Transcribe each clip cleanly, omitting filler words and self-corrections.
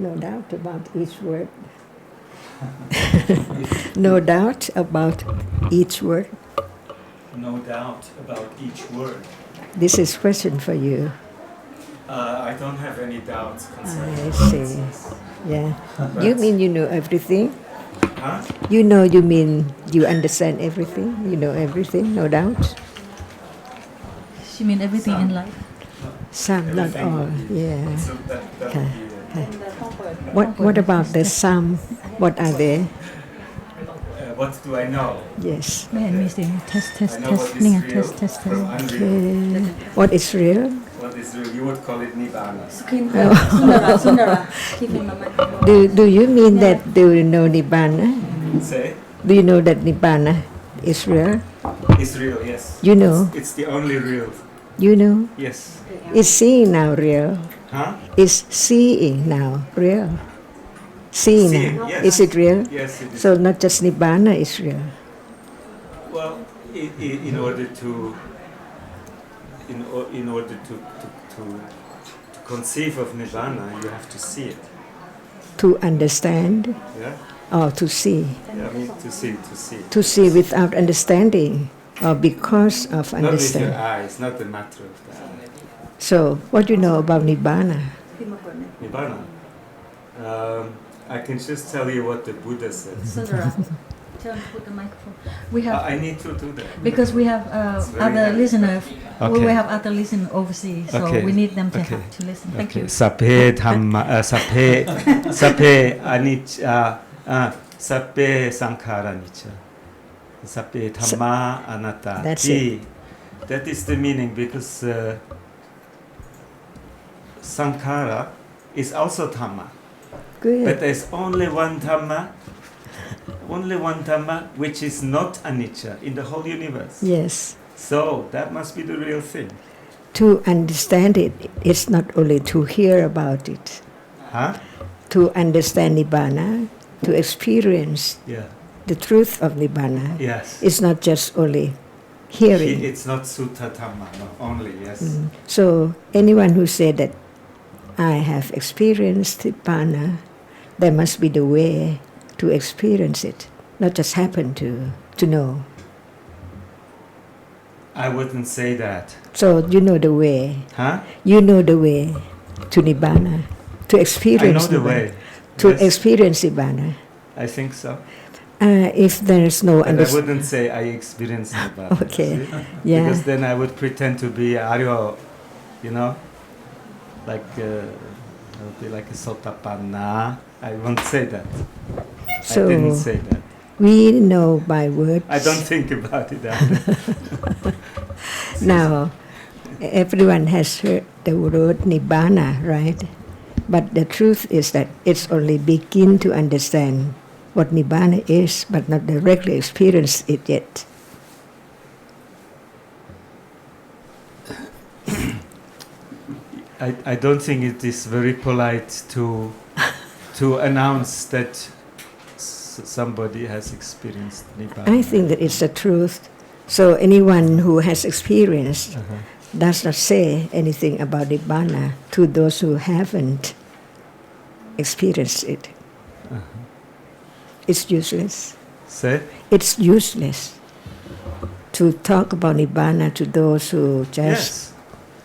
no doubt about each word. No doubt about each word. No doubt about each word. This is question for you. I don't have any doubts concerning I the see. answers. Yeah. You mean you know everything? Huh? You mean you understand everything? You know everything, no doubt? She mean everything in life. Some, not Everything all. would be- Yeah. So that Okay. would be What about the some? What are they? what do I know? Yes. ไม่เห็นมีเสียง test test I know test what นี่ is ไง real test test from test unreal. Okay. What is real? What is real? You would call it nibbana. Do you mean that do you know Nibbana? Say? Do you know that Nibbana is real? It's real, yes. You know. It's the only real. You know? Yes. Is seeing now real? Huh? Is seeing now real? Seeing Seeing, now. yes. Is it real? Yes, it is. So not just Nibbana is real. Well, in order to conceive of nibbana, you have to see it. To understand Yeah. or to see? Yeah, I mean to see. To see without understanding or because of Not with your understanding. eyes, not the matter of the eye. So what do you know about Nibbana? Nibbana. I can just tell you what the Buddha said. Put the microphone. We have I need to do that. because we have It's very other nice. listeners. Okay. We have other listeners overseas, so Okay. we need them to Okay. have to listen. Thank you. Sapphe dhamma, sapphe anicca, sapphe sankhara anicca, sapphe dhamma anatta. That's That is the meaning, because sankhara is also dhamma. Good. But there's only one dhamma which is not anicca in the whole universe. Yes. So that must be the real thing. To understand it, it's not only to hear about it. Huh? To understand Nibbana, to experience Yeah. the truth of Nibbana, Yes. it's not just only hearing. It's not sutta dhamma, no, only, yes. So anyone who said that I have experienced Nibbana, there must be the way to experience it, not just happen to know. I wouldn't say that. So you know the way. Huh? You know the way to Nibbana, to experience I know the Nibbana, way. to Yes. experience Nibbana. I think so. If there is no But I understanding. wouldn't say I experienced Nibbana. Okay. See? Yeah. Because then I would pretend to be Aryo, like I would be like a Sotapanna. I won't say that. So I didn't say that. we know by words. I don't think about it either. Now, everyone has heard the word Nibbana, right? But the truth is that it's only begin to understand what Nibbana is, but not directly experience it yet. I don't think it is very polite to announce that somebody has experienced Nibbana. I think that it's the truth. So anyone who has experienced does not say anything about Nibbana to those who haven't experienced it. It's useless. Say? It's useless to talk about Nibbana to those who just Yes.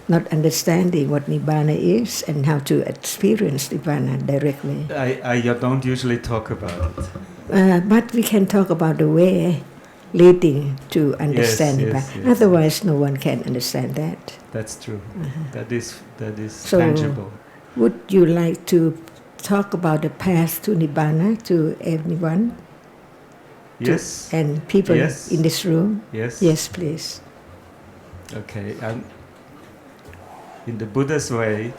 not understanding what Nibbana is and how to experience Nibbana directly. I don't usually talk about it. But we can talk about the way leading to understand Yes, Nibbana. yes. Otherwise, no one can understand that. That's true. That is So- tangible. Would you like to talk about the path to Nibbana to everyone Yes. and people Yes. in this room? Yes. Yes, please. Okay. And in the Buddha's way,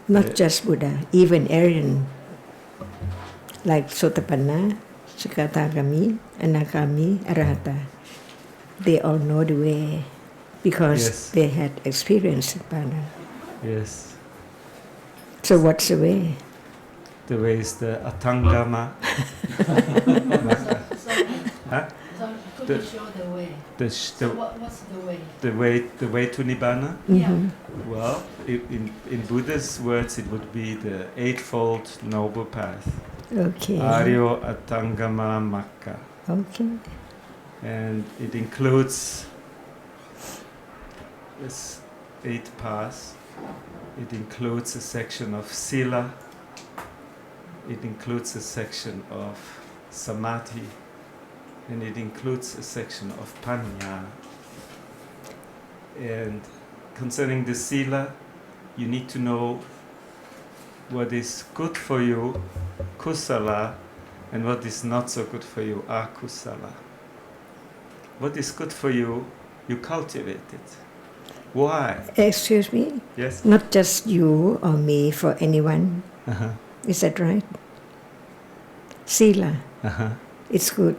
Not just Buddha, even Aryan, like Sotapanna, Sakatagami, Anagami, Arahata, they all know the way because Yes. they had experienced Nibbana. yes, So what's the way? the way is the Intl.Dhamma. Huh? The- show the way. what's the way? the way to Nibbana? Mhm. Well, in Buddha's words, it would be the eightfold noble path. Okay. Aryo Atangama Makka. Okay. And it includes this 8 paths. It includes a section of sila. It includes a section of samadhi. And it includes a section of panya. And concerning the sila, you need to know what is good for you, kusala, and what is not so good for you, akusala. What is good for you, you cultivate it. Why? Excuse me, Yes? not just you or me, for anyone. Uh-huh. Is that right? Sila, Uh-huh. it's good.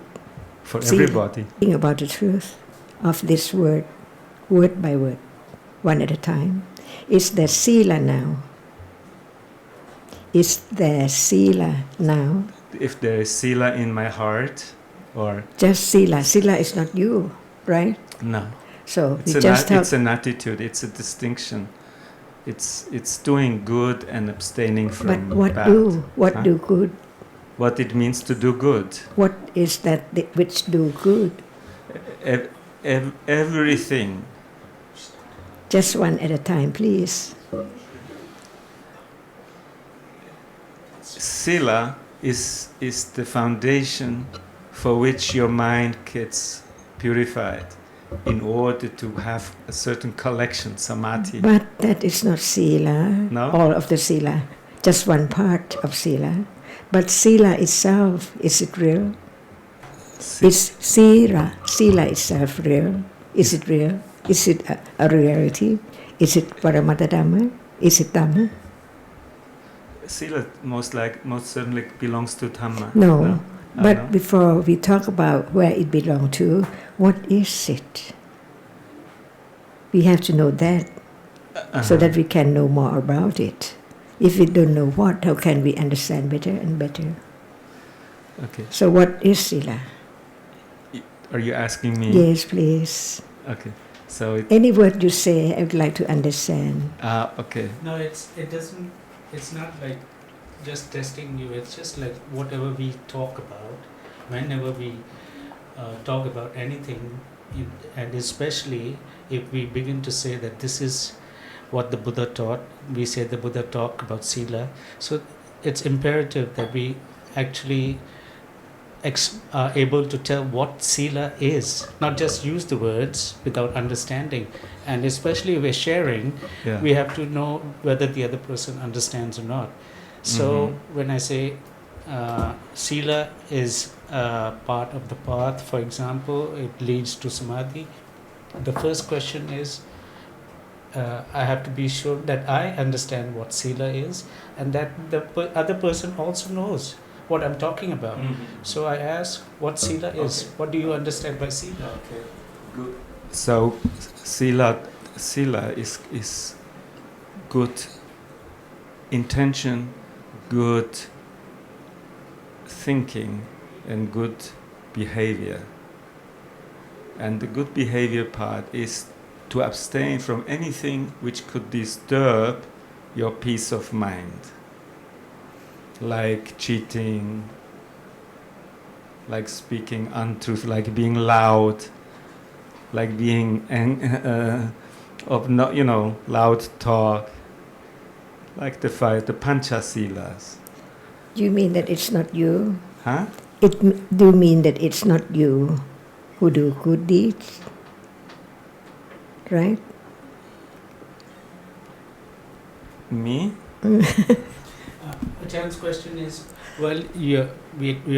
For Sila. everybody. Think about the truth of this word, word by word, one at a time. Is there sila now? Is there sila now? If there is sila in my heart, or Just sila. Sila is not you, right? no. So It's we just have. it's an attitude, it's a distinction. It's doing good and abstaining from But what bad. do? What Huh? do good? What it means to do good. What is that which do good? Everything. Just one at a time, please. Sila is the foundation for which your mind gets purified in order to have a certain collection, samadhi. But that is not sila. No? All of the sila, just one part of sila. But sila itself, is it real? Is sila itself real? Is it real? Is it a reality? Is it Paramatma-Dhamma? Is it Dhamma? Sila most certainly belongs to Dhamma. No. But no? before we talk about where it belongs to, what is it? We have to know that so that we can know more about it. If we don't know what, how can we understand better and better? Okay. So what is sila? Are you asking me? Yes, please. Okay. So Any word you say, I would like to understand. okay. No, it doesn't. It's not like just testing you. It's just like whatever we talk about, whenever we talk about anything, and especially if we begin to say that this is what the Buddha taught, we say the Buddha talked about sila. So it's imperative that we actually are able to tell what sila is, not just use the words without understanding. And especially if we're sharing, Yeah. we have to know whether the other person understands or not. So when I say sila is part of the path, for example, it leads to samadhi, the first question is I have to be sure that I understand what sila is and that the other person also knows what I'm talking about. So I ask what sila is. Okay. What do you understand by sila? Okay. Good. So sila is good intention, good thinking, and good behavior. And the good behavior part is to abstain from anything which could disturb your peace of mind, like cheating, like speaking untruth, like being loud, like being loud talk, like the Panchasilas. Do you mean that it's not you? Huh? Do you mean that it's not you who do good deeds? Right? Me? Ajarn's question is, well, we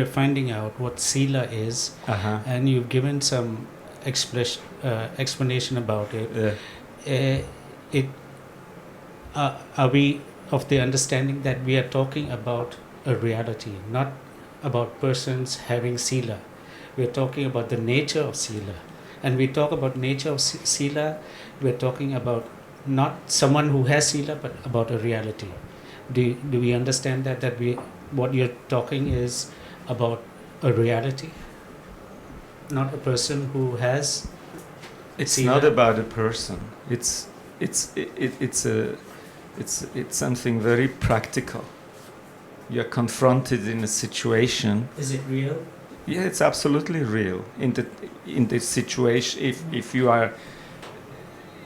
are finding out what sila is, and you've given some explanation about it. Are we of the understanding that we are talking about a reality, not about persons having sila? We are talking about the nature of sila. And we talk about nature of sila, we're talking about not someone who has sila, but about a reality. Do we understand that what you're talking is about a reality? not a person who has. It's Sila. not about a person. It's something very practical. You're confronted in a situation. Is it real? Yeah, it's absolutely real. In the situation, if you are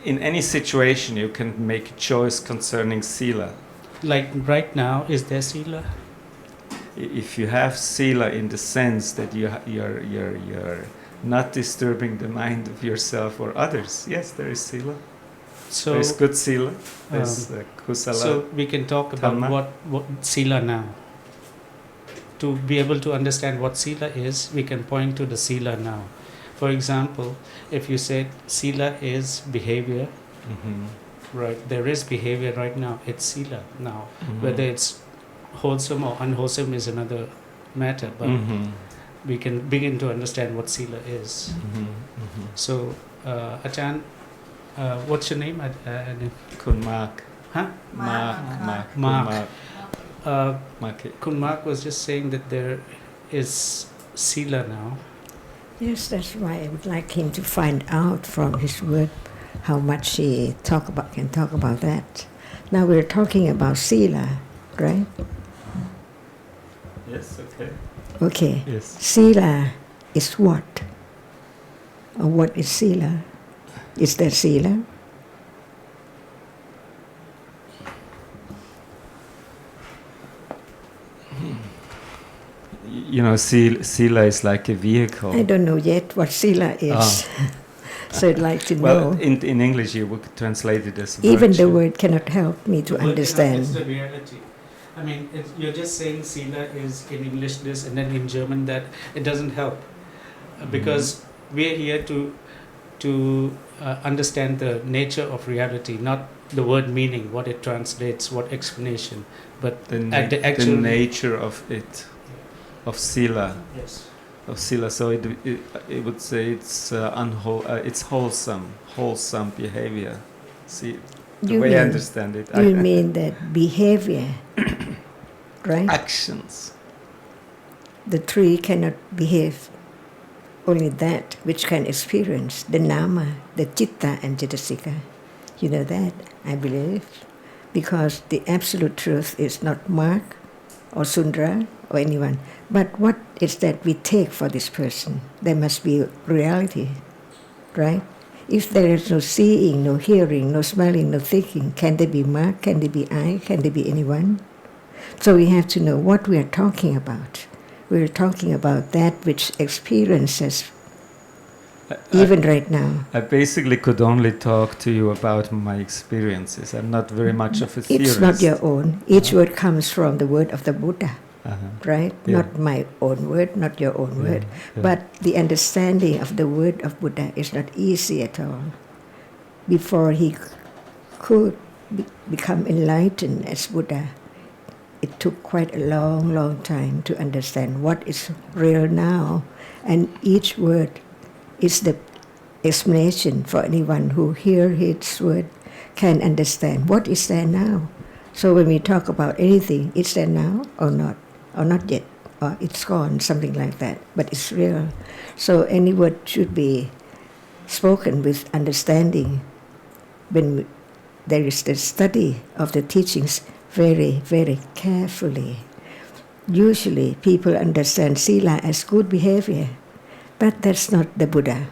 in any situation, you can make a choice concerning sila. Like right now, is there sila? If you have sila in the sense that you're not disturbing the mind of yourself or others, yes, there is sila. So There's good sila. There's kusala. So we can talk about Dhamma. what sila now. To be able to understand what sila is, we can point to the sila now. For example, if you said sila is behavior, right? There is behavior right now. It's sila now. Whether it's wholesome or unwholesome is another matter, but we can begin to understand what sila is. So, Ajarn, what's your name? Kun Mark. Huh? Mark. Mark. Mark. Kun Mark was just saying that there is sila now. Yes, that's why I would like him to find out from his word how much he can talk about that. Now we're talking about sila, right? Yes, okay. Okay. Yes. Sila is what? Or what is sila? Is there sila? You know, sila is like a vehicle. I don't know yet what sila is. So I'd like to know. Well, in English you would translate it as Even the virtue. word cannot help me to understand. It's the reality. I mean, you're just saying sila is in English this and then in German that. It doesn't help because we're here to understand the nature of reality, not the word meaning, what it translates, what explanation, but the actual nature of it, of sila. Yes. Of sila. So it would say it's it's wholesome behavior. See, the way I understand it. You mean that behavior, right? Actions. The tree cannot behave. Only that which can experience the nama, the citta and cetasika. You know that, I believe, because the absolute truth is not Mark or Sundra or anyone, but what is that we take for this person? There must be reality, right? If there is no seeing, no hearing, no smelling, no thinking, can there be Mark? Can there be I? Can there be anyone? So we have to know what we are talking about. We're talking about that which experiences even right now. I basically could only talk to you about my experiences. I'm not very much of a theorist. It's not your own. Each word comes from the word of the Buddha, right? Yeah. Not my own word, not your own word. Yeah. But the understanding of the word of Buddha is not easy at all. Before he could become enlightened as Buddha, it took quite a long time to understand what is real now, and each word is the explanation for anyone who hear his word can understand what is there now. So when we talk about anything, it's there now or not yet, or it's gone, something like that, but it's real. So any word should be spoken with understanding. When there is the study of the teachings very, very carefully. Usually people understand sila as good behavior, but that's not the Buddha.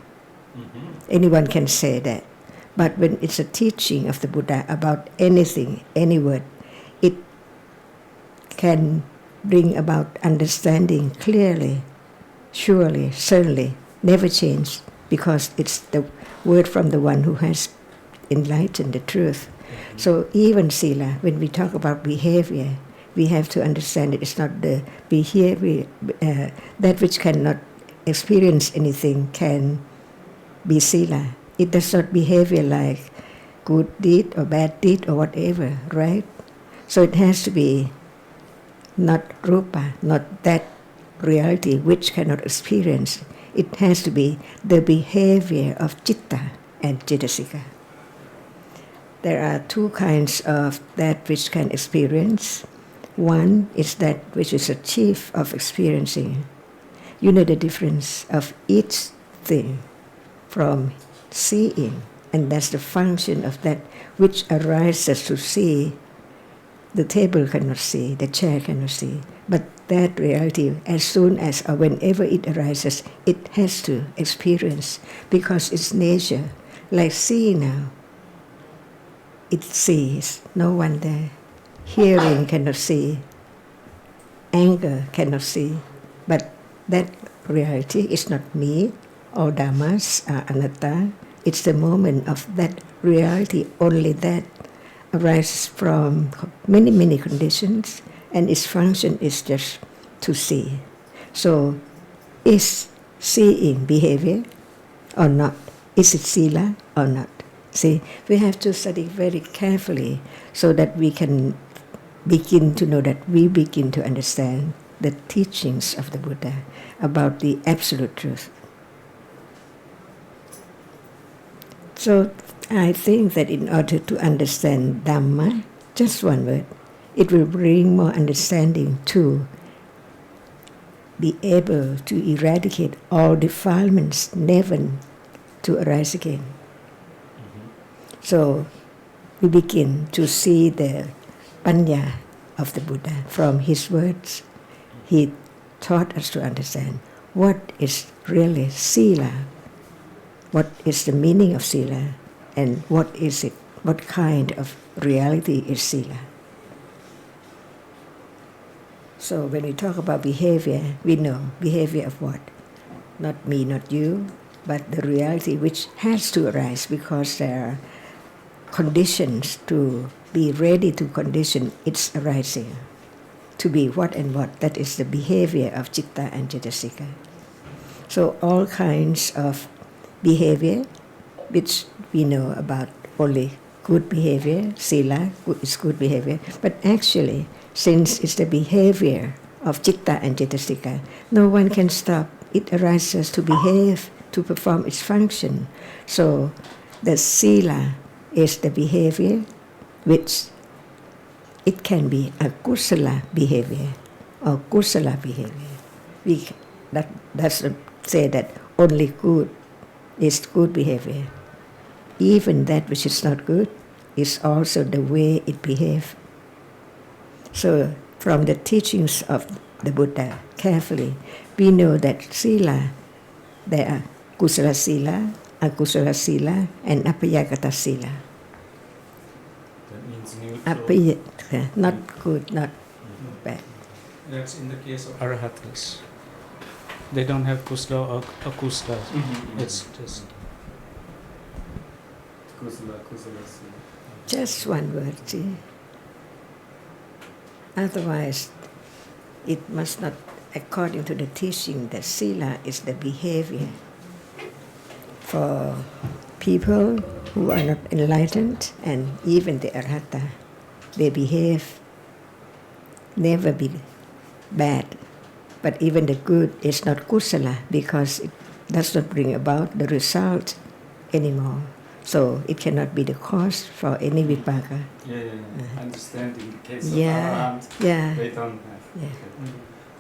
Anyone can say that. But when it's a teaching of the Buddha about anything, any word, it can bring about understanding clearly, surely, certainly, never change, because it's the word from the one who has enlightened the truth. So even sila, when we talk about behavior, we have to understand it's not the behavior, that which cannot experience anything can be sila. It does not behavior like good deed or bad deed or whatever, right? So it has to be not rupa, not that reality which cannot experience. It has to be the behavior of citta and cetasika. There are two kinds of that which can experience. One is that which is a chief of experiencing. You know the difference of each thing from seeing, and that's the function of that which arises to see. The table cannot see, the chair cannot see, but that reality, as soon as or whenever it arises, it has to experience because it's nature. Like see now, it sees, no one there. Hearing cannot see, anger cannot see, but that reality is not me. All dhammas are anatta. It's the moment of that reality, only that arises from many conditions, and its function is just to see. So, is seeing behavior or not? Is it sila or not? See, we have to study very carefully so that we can begin to know that we begin to understand the teachings of the Buddha about the absolute truth. So I think that in order to understand Dhamma, just one word, it will bring more understanding to be able to eradicate all defilements, never to arise again. So we begin to see the panya of the Buddha from his words. He taught us to understand what is really sila, what is the meaning of sila, and what is it, what kind of reality is sila. So when we talk about behavior, we know behavior of what? Not me, not you, but the reality which has to arise because there are conditions to be ready to condition its arising. To be what and what, that is the behavior of citta and cetasika. So all kinds of behavior which we know about only good behavior, sila is good behavior, but actually since it's the behavior of citta and cetasika, no one can stop. It arises to behave, to perform its function. So the sila is the behavior which it can be a kusala behavior or kusala behavior. That doesn't say that only good is good behavior. Even that which is not good is also the way it behaves. So from the teachings of the Buddha, carefully, we know that sila, there are kusala sila, akusala sila, and apayagata sila. That means neutral. Not good, not bad. That's in the case of arahatas. They don't have kusala or akusala. It's just Kusala, sila. Just one word, see. Otherwise, it must not, according to the teaching, that sila is the behavior for people who are not enlightened, and even the arhata. They behave never be bad, but even the good is not kusala because it does not bring about the result anymore. So it cannot be the cause for any vipaka. Understanding the case of Yeah, Ajarn, yeah. they don't have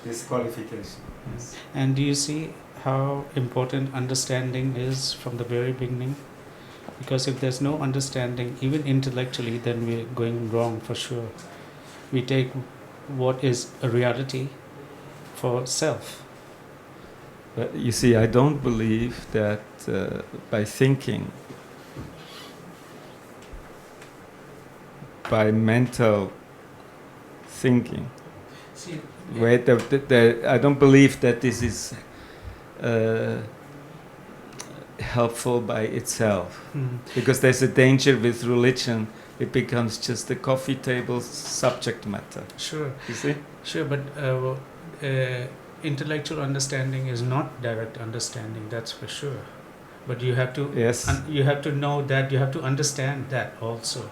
this qualification. Yes. And do you see how important understanding is from the very beginning? Because if there's no understanding, even intellectually, then we're going wrong for sure. We take what is a reality for self. But you see, I don't believe that by thinking, by mental thinking, I don't believe that this is helpful by itself. Because there's a danger with religion. It becomes just a coffee table subject matter. Sure. You see? Sure, but intellectual understanding is not direct understanding, that's for sure. But you have to you have to know that, you have to understand that also.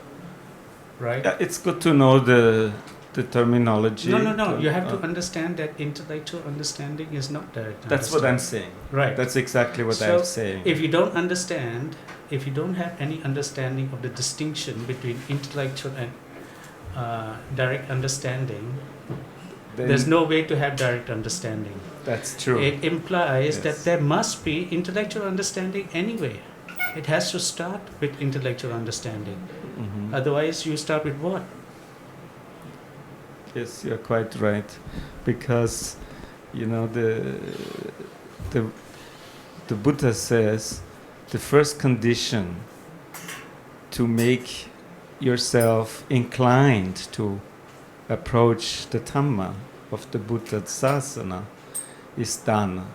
Right? It's good to know the terminology. No. You have to understand that intellectual understanding is not direct That's what I'm saying. Right. That's exactly what I'm saying. If you don't understand, if you don't have any understanding of the distinction between intellectual and direct understanding, There's no way to have direct understanding. That's true. It implies Yes. that there must be intellectual understanding anyway. It has to start with intellectual understanding. Mhm. Otherwise, you start with what? Yes, you're quite right, because the Buddha says the first condition to make yourself inclined to approach the Dhamma of the Buddha Sasana is dana.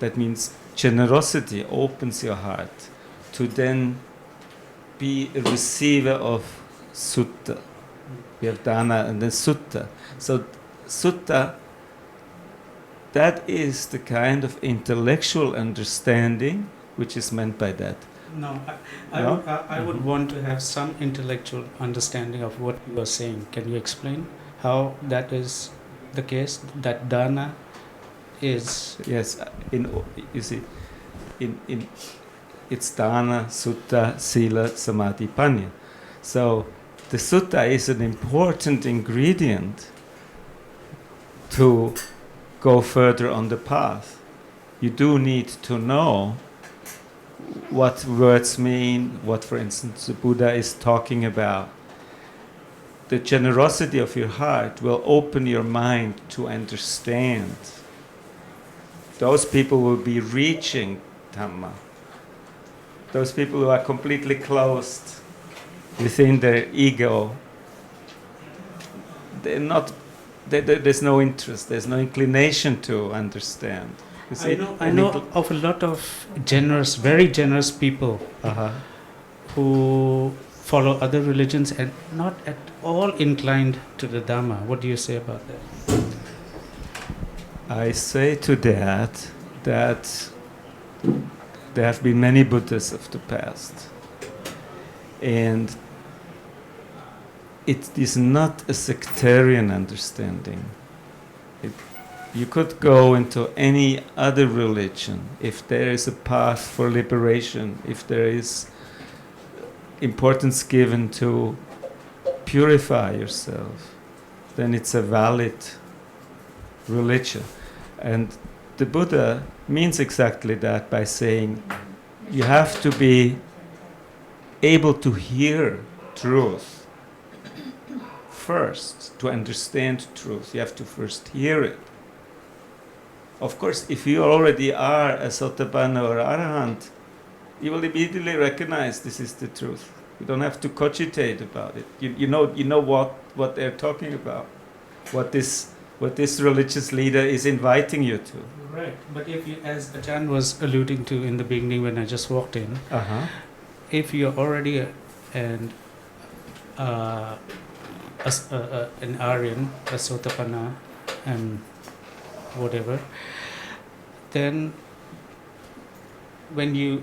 That means generosity opens your heart to then be a receiver of sutta. We have dana and then sutta. So sutta, that is the kind of intellectual understanding which is meant by that. No, No? I would want to have some intellectual understanding of what you are saying. Can you explain how that is the case? That dana is... Yes, it's dana, sutta, sila, samadhi, panya. So the sutta is an important ingredient to go further on the path. You do need to know what words mean, what, for instance, the Buddha is talking about. The generosity of your heart will open your mind to understand. Those people will be reaching Dhamma. Those people who are completely closed within their ego, there's no interest, there's no inclination to understand. You see? I know of a lot of generous, very generous people who follow other religions and not at all inclined to the Dhamma. What do you say about that? I say to that there have been many Buddhas of the past, and it is not a sectarian understanding. You could go into any other religion if there is a path for liberation, if there is importance given to purify yourself, then it's a valid religion. And the Buddha means exactly that by saying you have to be able to hear truth first. To understand truth, you have to first hear it. Of course, if you already are a Sotapanna or Arahant, you will immediately recognize this is the truth. You don't have to cogitate about it. You know what they're talking about, what this religious leader is inviting you to. Right, but if you, as Ajarn was alluding to in the beginning when I just walked in, if you're already an Aryan, a Sotapanna, and whatever, then when you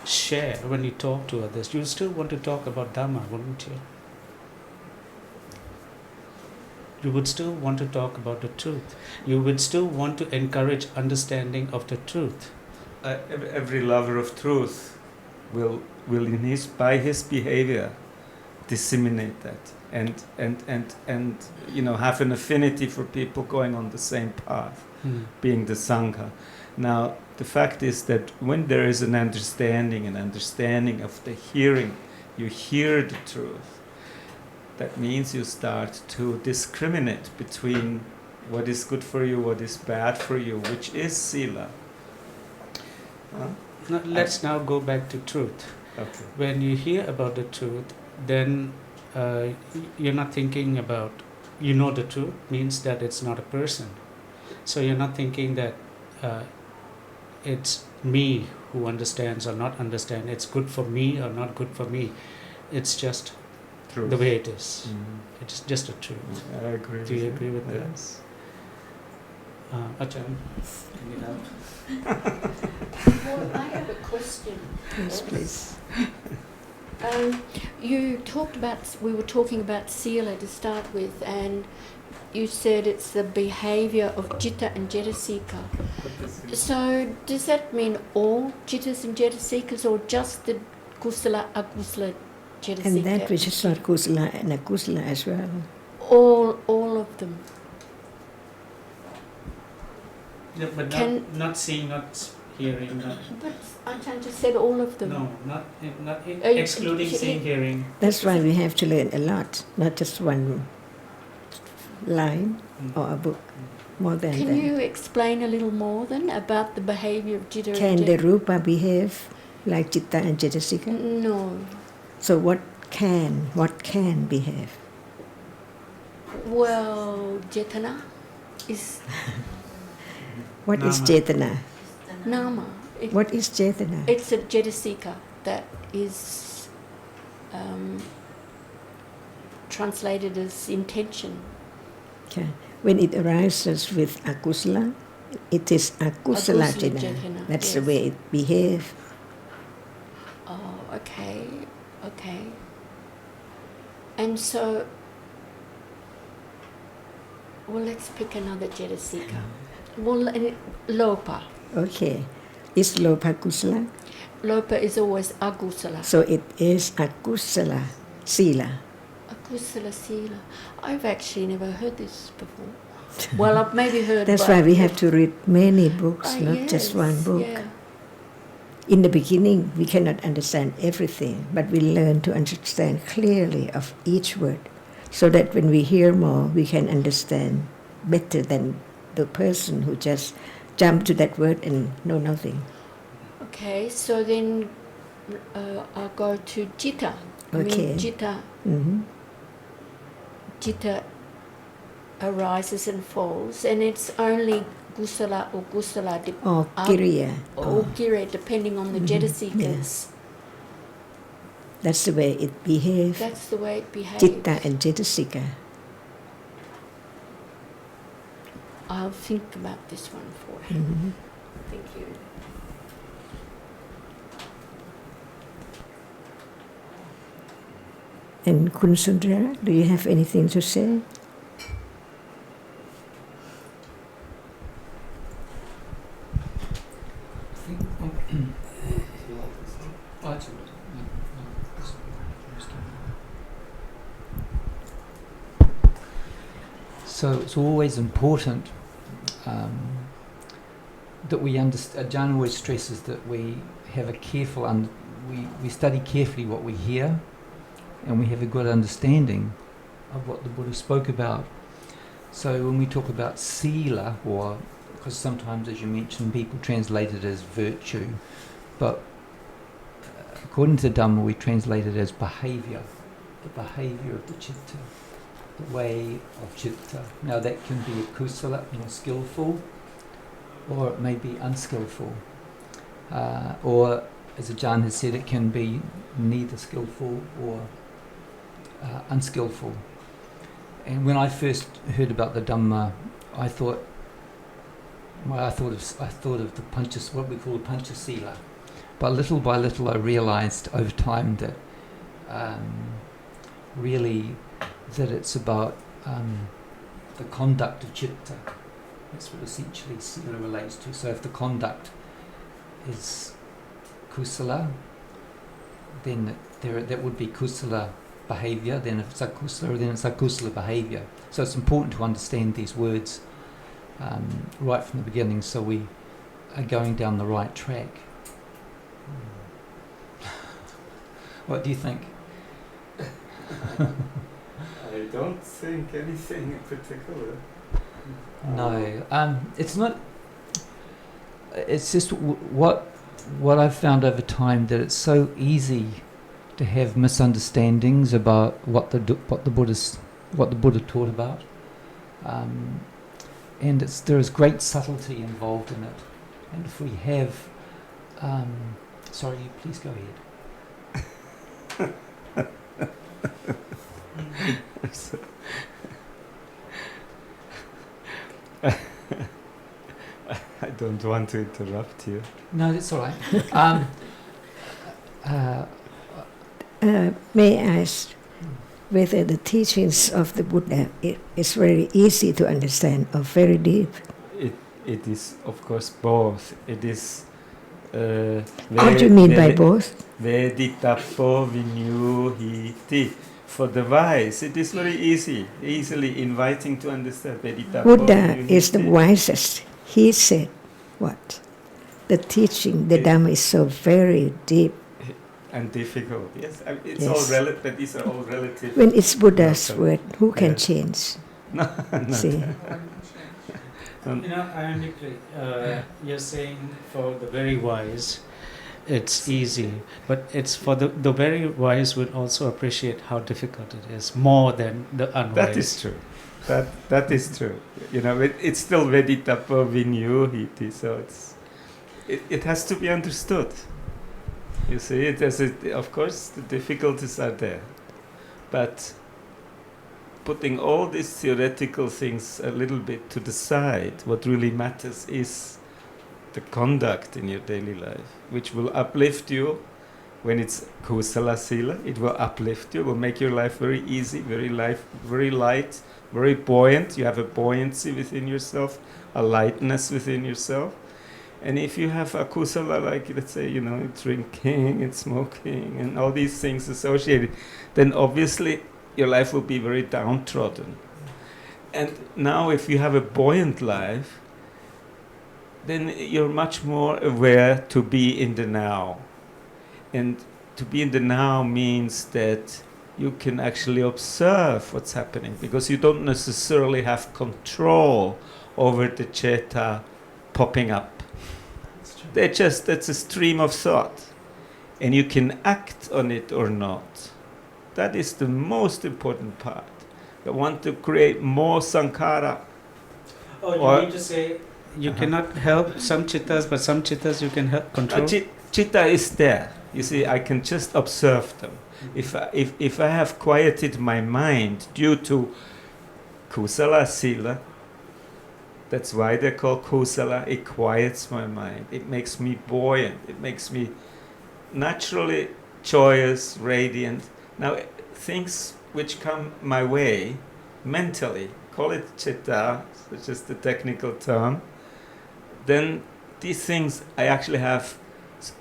share, when you talk to others, you still want to talk about Dhamma, wouldn't you? You would still want to talk about the truth. You would still want to encourage understanding of the truth. Every lover of truth will by his behavior disseminate that and have an affinity for people going on the same path, being the Sangha. Now the fact is that when there is an understanding of the hearing, you hear the truth. That means you start to discriminate between what is good for you, what is bad for you, which is sila. Now, let's now go back to truth. Okay. When you hear about the truth, then you're not thinking about, the truth means that it's not a person. So you're not thinking that it's me who understands or not understand, it's good for me or not good for me. It's just truth. The way it is. Mm-hmm. It's just a truth. I agree. Do you agree with that? Yes. Ajarn, can you help? Well, I have a question. Yes, please. We were talking about sila to start with, and you said it's the behaviour of citta and cetasika. So does that mean all cittas and cetasikas, or just the kusala, akusala, cetasika? And that which is not kusala and akusala as well. All of them. Yeah, but Can- not seeing, not hearing, not, But Ajahn just said all of them. no, not You- excluding seeing, hearing. That's why we have to learn a lot, not just one line or a book, more than Can that. you explain a little more then about the behavior of Jitta Can and the rupa behave like citta and cetasika? No. So what can behave? Well, Jetana is What is Nama. cetana? Nama. What is cetana? It's a Jetasika that is translated as intention. Okay. When it arises with akusala, it is akusala Akusala cetana. cetana, That's the yes. way it behaves. Oh, okay. Okay. And so, well, let's pick another Jetasika. Well, Lopa. Okay. Is lopa kusala? Lopa is always agusala. So it is akusala sila. Agusala sila. I've actually never heard this before. Well, I've maybe heard. That's but- why we have to read many books, Ah, not just one yes, book. Yeah. In the beginning, we cannot understand everything, but we learn to understand clearly of each word, so that when we hear more, we can understand better than the person who just jumped to that word and know nothing. Okay, so then I'll go to Jitta. Okay. Jitta. Mhm. Jitta arises and falls, and it's only Gusala or Gusala Or kiriya. or Gire, depending on the Jetasikas. Yes. That's the way it behaves. That's the way it behaves. Citta and cetasika. I'll think about this one for you. Mhm. Thank you. And Kun Sundara, do you have anything to say? So it's always important that we understand. Ajarn always stresses that we have a careful, we study carefully what we hear, and we have a good understanding of what the Buddha spoke about. So when we talk about sila, or because sometimes, as you mentioned, people translate it as virtue, but according to Dhamma, we translate it as behaviour, the behaviour of the citta, the way of citta. Now that can be a kusala, skillful, or it may be unskillful. Or, as Ajarn has said, it can be neither skillful or unskillful. And when I first heard about the Dhamma, I thought of the panchas, what we call the panchasila. But little by little, I realised over time that really that it's about the conduct of citta. That's what essentially sila relates to. So if the conduct is kusala, then that would be kusala behaviour. Then if it's akusala, then it's akusala behaviour. So it's important to understand these words right from the beginning, so we are going down the right track. What do you think? I don't think anything in particular. No, it's not. It's just what I've found over time, that it's so easy to have misunderstandings about what the Buddha taught about, and there is great subtlety involved in it. And if we have, sorry, please go ahead. I don't want to interrupt you. No, that's all right. May I ask whether the teachings of the Buddha is very easy to understand or very deep? It is, of course, both. It is. What do you mean by both? Veditapo vinyuhiti. For the wise, it is very easy, easily inviting to understand. Veditapo Buddha is the vinyuhiti. wisest. he said, what? The teaching, the Dhamma is so very deep. And difficult. Yes, I mean, it's Yes. all relative. But these are all relative. When it's Buddha's No, word, who can yes. change? No, not See? You know, ironically, you're saying for the very wise, it's easy, but it's for the very wise would also appreciate how difficult it is more than the unwise. That is true. That is true. You know, it's still Veditapa Vinyuhiti, so it has to be understood. You see, of course, the difficulties are there, but putting all these theoretical things a little bit to the side, what really matters is the conduct in your daily life, which will uplift you. When it's kusala sila, it will uplift you, will make your life very easy, very light, very buoyant. You have a buoyancy within yourself, a lightness within yourself. And if you have a kusala, like let's say, you know, drinking and smoking and all these things associated, then obviously your life will be very downtrodden. And now if you have a buoyant life, then you're much more aware to be in the now. And to be in the now means that you can actually observe what's happening, because you don't necessarily have control over the ceta popping up. That's a stream of thought, and you can act on it or not. That is the most important part. You want to create more sankhara. Oh, you mean to say you cannot help some chittas, but some chittas you can help control? Chitta is there. You see, I can just observe them. If I have quieted my mind due to kusala sila, that's why they're called kusala. It quiets my mind. It makes me buoyant. It makes me naturally joyous, radiant. Now, things which come my way mentally, call it chitta, which is the technical term, then these things I actually have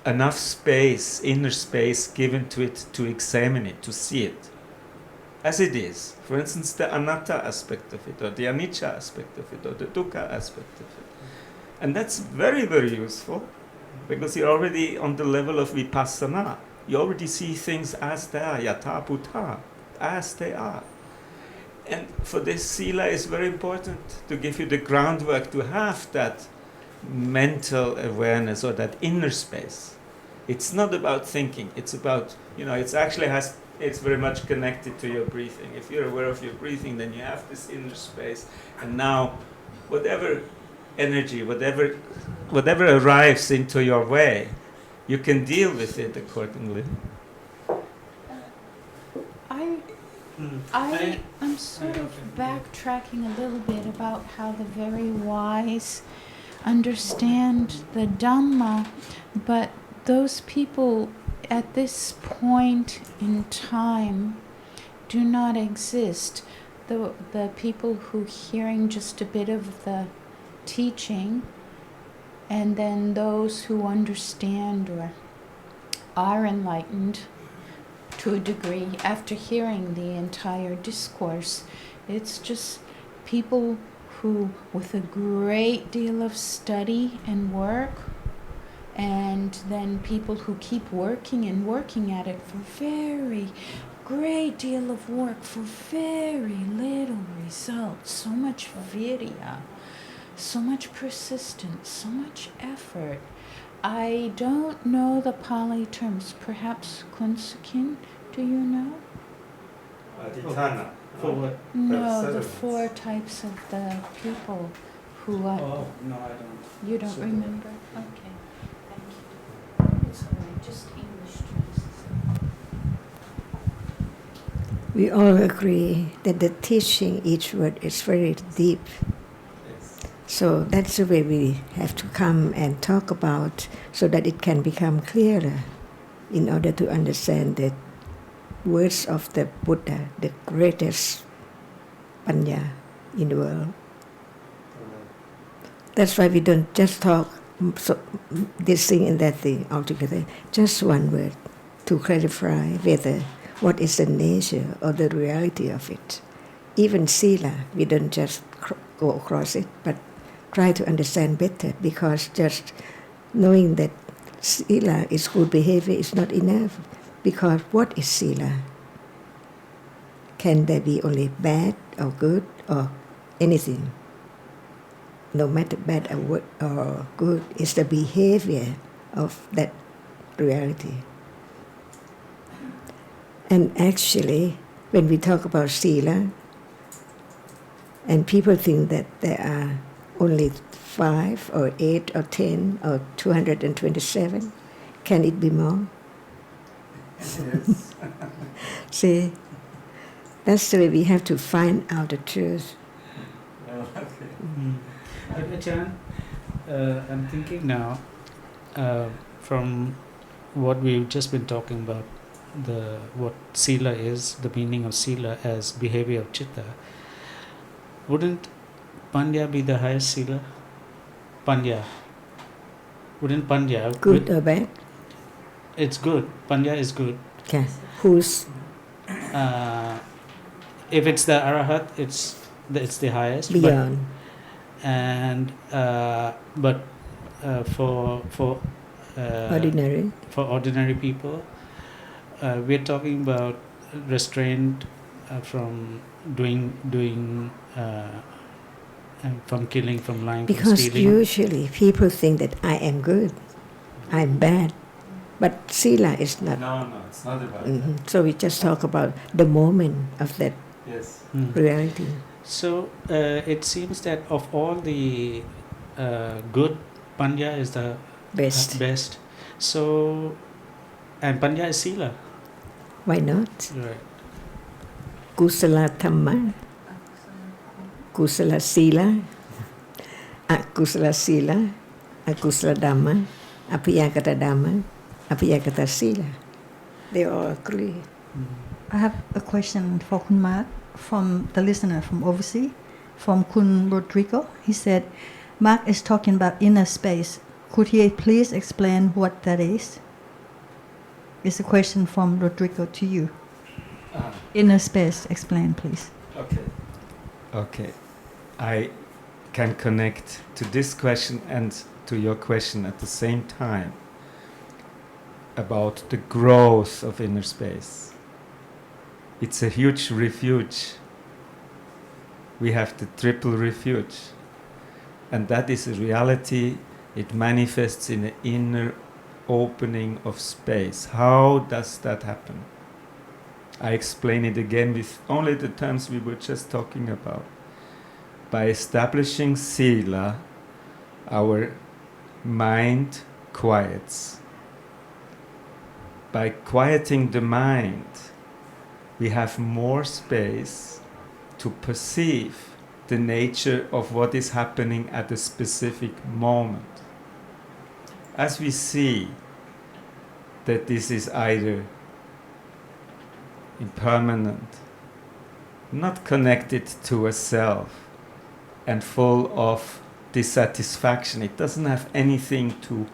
enough space, inner space given to it to examine it, to see it as it is. For instance, the anatta aspect of it, or the anicca aspect of it, or the dukkha aspect of it. And that's very, very useful, because you're already on the level of vipassana. You already see things as they are, yatha bhuta, as they are. And for this, sila is very important to give you the groundwork to have that mental awareness or that inner space. It's not about thinking, it's about, you know, it's very much connected to your breathing. If you're aware of your breathing, then you have this inner space. And now, whatever energy, whatever arrives into your way, you can deal with it accordingly. I'm sort of backtracking a little bit about how the very wise understand the Dhamma, but those people at this point in time do not exist. The people who hearing just a bit of the teaching, and then those who understand or are enlightened to a degree after hearing the entire discourse. It's just people who, with a great deal of study and work, and then people who keep working and working at it for very great deal of work for very little results, so much virya, so much persistence, so much effort. I don't know the Pali terms. Perhaps Kunsakin, do you know? Adhitthana. For what? No, the four types of the people who Oh, no, I don't. you don't So- remember? Okay, thank you. It's all right, just English terms. We all agree that the teaching, each word, is very deep. So that's the way we have to come and talk about, so that it can become clearer in order to understand the words of the Buddha, the greatest panya in the world. That's why we don't just talk this thing and that thing altogether. Just one word to clarify whether what is the nature or the reality of it. Even sila, we don't just go across it, but try to understand better, because just knowing that sila is good behavior is not enough. Because what is sila? Can there be only bad or good or anything? No matter bad or good, it's the behavior of that reality. And actually, when we talk about sila, and people think that there are only 5 or 8 or 10 or 227, can it be more? Yes. See, that's the way we have to find out the truth. Well, okay. Ajarn, I'm thinking now, from what we've just been talking about, what sila is, the meaning of sila as behavior of chitta. Wouldn't panya be the highest sila? Panya. Wouldn't panya? Good or bad? It's good. Panya is good. Okay. Who's If it's the arahat, it's the highest. beyond? But for ordinary people, we're talking about restraint from doing from killing, from lying, from Because stealing. usually people think that I am good, I'm bad, but sila is not. No, it's not about Mhm. So we just talk about the moment of that that. Yes. reality. So it seems that of all the good, panya is the Best. best. So, and panya is sila. Why not? Right. Kusala Dhamma, Kusala Sila, Akusala Sila, Akusala Dhamma, Apiyakata Dhamma, Apiyakata Sila. They all agree. I have a question for Kun Mark from the listener from overseas, from Kun Rodrigo. He said, Mark is talking about inner space. Could he please explain what that is? It's a question from Rodrigo to you. Inner space, explain please. Okay. I can connect to this question and to your question at the same time about the growth of inner space. It's a huge refuge. We have the triple refuge. And that is a reality. It manifests in the inner opening of space. How does that happen? I explain it again with only the terms we were just talking about. By establishing sila, our mind quiets. By quieting the mind, we have more space to perceive the nature of what is happening at a specific moment. As we see that this is either impermanent, not connected to a self, and full of dissatisfaction, it doesn't have anything to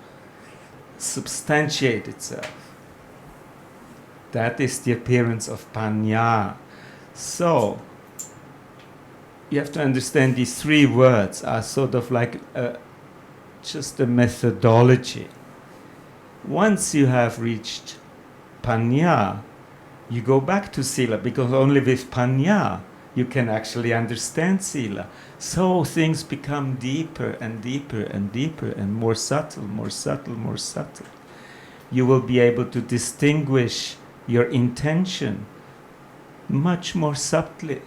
substantiate itself. That is the appearance of panya. So, you have to understand these 3 words are sort of like just a methodology. Once you have reached panya, you go back to sila, because only with panya you can actually understand sila. So things become deeper and deeper and deeper and more subtle, more subtle, more subtle. You will be able to distinguish your intention much more subtly.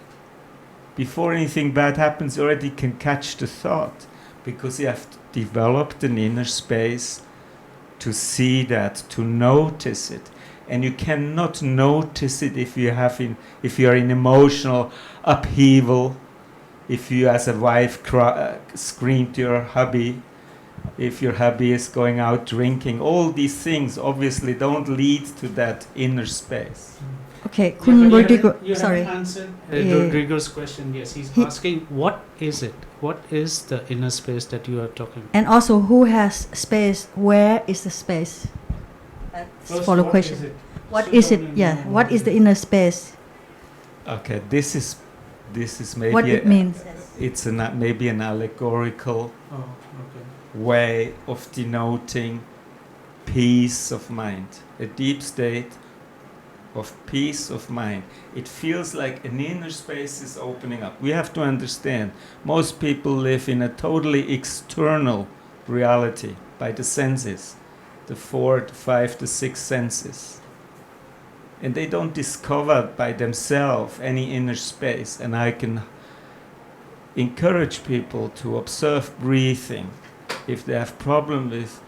Before anything bad happens, you already can catch the thought, because you have developed an inner space to see that, to notice it. And you cannot notice it if you are in emotional upheaval, if you as a wife scream to your hubby, if your hubby is going out drinking. All these things obviously don't lead to that inner space. Okay, Kun Rodrigo, You sorry. haven't answered Rodrigo's question. Yes, he's asking, what is it? What is the inner space that you are talking about? And also, who has space? Where is the space? First, Follow what question. is it? What is it? Yeah, what is the inner space? Okay, this is This is maybe What it means. it's maybe an allegorical Oh, okay. way of denoting peace of mind, a deep state of peace of mind. It feels like an inner space is opening up. We have to understand, most people live in a totally external reality by the senses, the 4, the 5, the 6 senses. And they don't discover by themselves any inner space. And I can encourage people to observe breathing. If they have problem with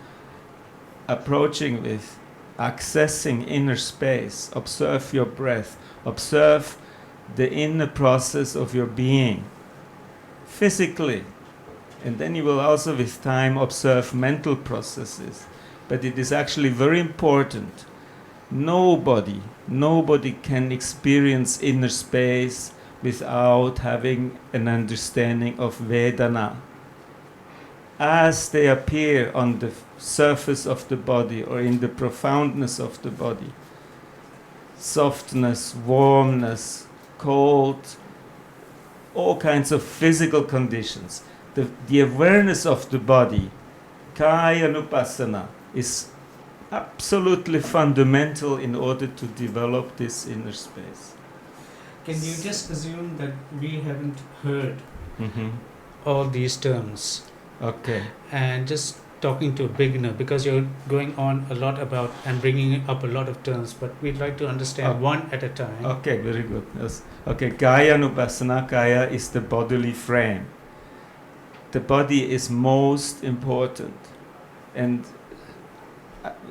approaching with accessing inner space, observe your breath, observe the inner process of your being physically, and then you will also with time observe mental processes. But it is actually very important. Nobody can experience inner space without having an understanding of Vedana as they appear on the surface of the body or in the profoundness of the body. Softness, warmness, cold, all kinds of physical conditions. The awareness of the body, Kaya Nupassana, is absolutely fundamental in order to develop this inner space. Can you just assume that we haven't heard Mm-hmm. all these terms? Okay. And just talking to a beginner, because you're going on a lot about and bringing up a lot of terms, but we'd like to understand one at a time. Okay, very good. Yes. Okay, Kaya Nupassana, Kaya is the bodily frame. The body is most important. And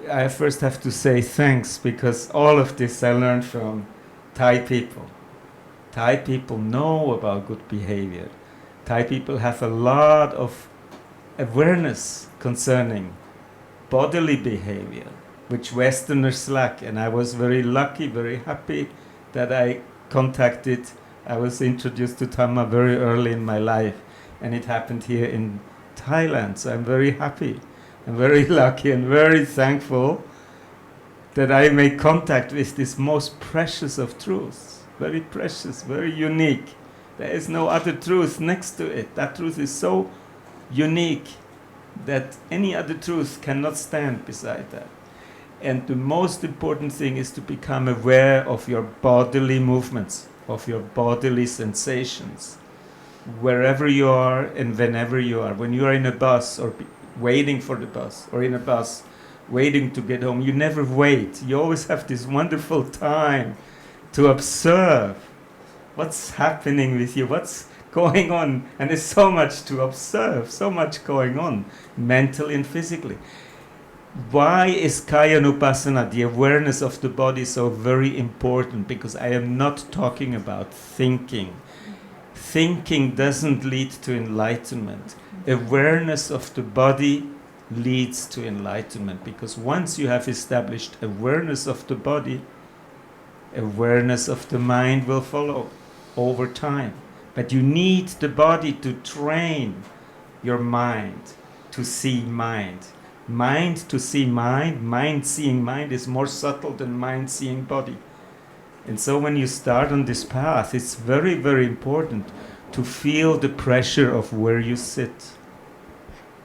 I first have to say thanks, because all of this I learned from Thai people. Thai people know about good behavior. Thai people have a lot of awareness concerning bodily behavior, which Westerners lack. And I was very lucky, very happy that I was introduced to Dhamma very early in my life. And it happened here in Thailand. So I'm very happy. I'm very lucky and very thankful that I made contact with this most precious of truths. Very precious, very unique. There is no other truth next to it. That truth is so unique that any other truth cannot stand beside that. And the most important thing is to become aware of your bodily movements, of your bodily sensations, wherever you are and whenever you are. When you are in a bus or waiting for the bus, or in a bus waiting to get home, you never wait. You always have this wonderful time to observe what's happening with you, what's going on. And there's so much to observe, so much going on, mentally and physically. Why is Kaya Nupassana, the awareness of the body, so very important? Because I am not talking about thinking. Thinking doesn't lead to enlightenment. Awareness of the body leads to enlightenment, because once you have established awareness of the body, awareness of the mind will follow over time. But you need the body to train your mind to see mind. Mind to see mind, mind seeing mind is more subtle than mind seeing body. And so when you start on this path, it's very, very important to feel the pressure of where you sit.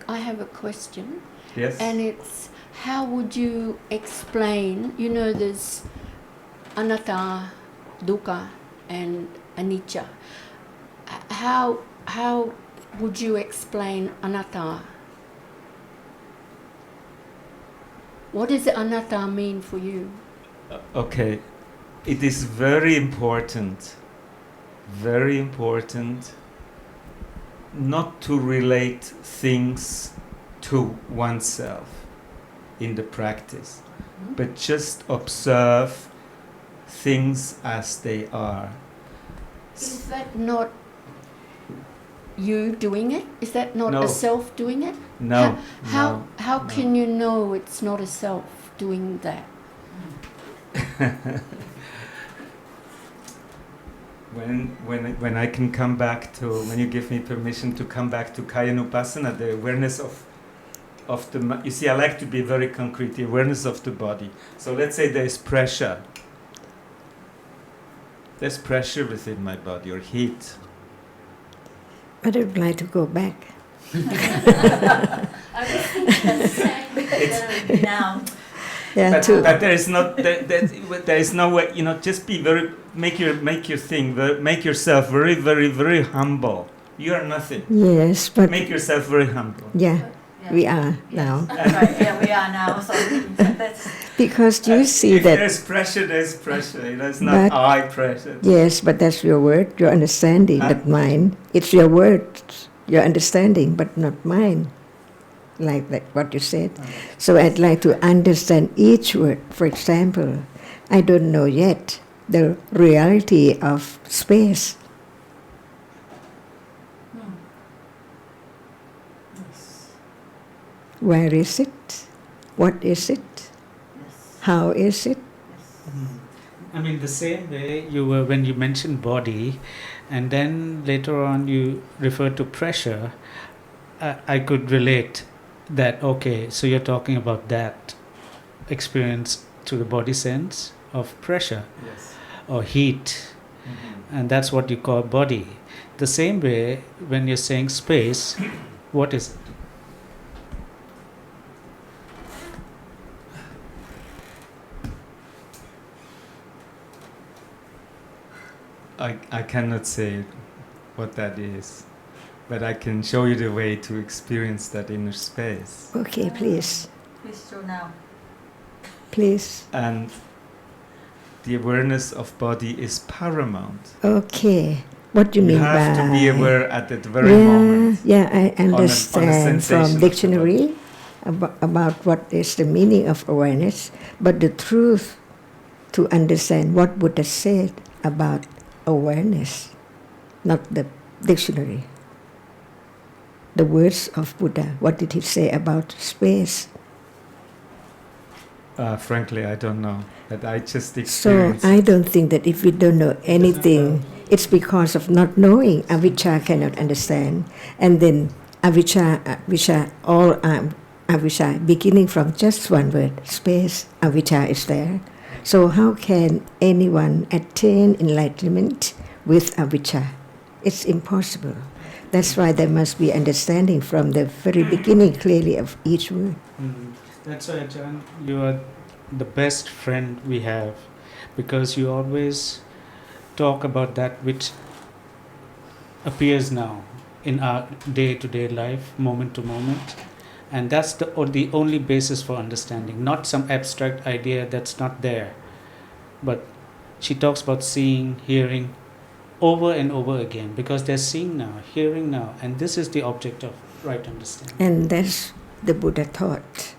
I have a question. Yes? And it's, how would you explain, there's anatta, dukkha, and anicca. How would you explain anatta? What does anatta mean for you? Okay. It is very important not to relate things to oneself in the practice, but just observe things as they are. Is that not you doing it? Is that not No. a self doing it? No. How can you know it's not a self doing that? When I can come back to, when you give me permission to come back to Kaya Nupassana, the awareness of the, you see, I like to be very concrete, the awareness of the body. So let's say there is pressure. There's pressure within my body, or heat. But I would like to go back. I was thinking the same now. Yeah, But there is not there is no way, just be very, make your thing, make yourself very, very, very humble. You are nothing. Yes, but Make yourself very humble. yeah, Yeah. we are now. That's right, yeah, we are now. So that's Because you see if that, there's pressure, there's pressure. It's But- not I pressure. yes, but that's your word, your understanding, Huh? not mine. It's your words, your understanding, but not mine. Like that, what you said. So I'd like to understand each word. For example, I don't know yet the reality of space. yes. Where is it? What is it? Yes. How is it? I mean, the same way you were when you mentioned body, and then later on you referred to pressure. I could relate that. Okay, so you're talking about that experience to the body sense of pressure Yes. or heat, and that's what you call body. The same way when you're saying space, what is it? I cannot say what that is, but I can show you the way to experience that inner space. Okay, please, Please show now. please. And the awareness of body is paramount. Okay, what do you mean have by? to be aware at that very yeah, moment. yeah, I on the understand sensation of from the dictionary about what is the meaning of awareness, but the truth to understand what Buddha said about awareness, not the dictionary. The words of Buddha, what did he say about space? Frankly, I don't know. But I just So experienced I don't think that if we don't know anything, it's because of not knowing. Avijja cannot understand. And then avijja, all avijja, beginning from just one word, space, avijja is there. So how can anyone attain enlightenment with avijja? It's impossible. That's why there must be understanding from the very beginning clearly of each word. That's why, Ajarn, you are the best friend we have, because you always talk about that which appears now in our day-to-day life, moment to moment, and that's the only basis for understanding, not some abstract idea that's not there. But she talks about seeing, hearing, over and over again, because they're seeing now, hearing now, and this is the object of right understanding. And that's the Buddha taught.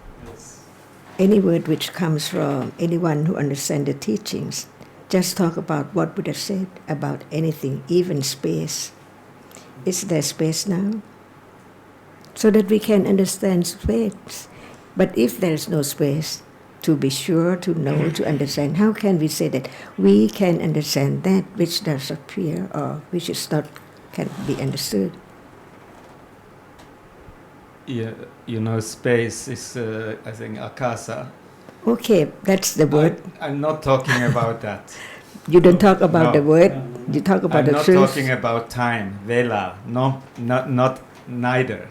Any word which comes from anyone who understands the teachings, just talk about what Buddha said about anything, even space. Is there space now? So that we can understand space. But if there is no space, to be sure, to know, to understand, how can we say that we can understand that which does appear or which is not, can be understood? Yeah, space is, I think, akasa. Okay, that's the word. I'm not talking about that. You don't talk about No. the word, you talk about I'm the not truth. talking about time, vela. No, not neither.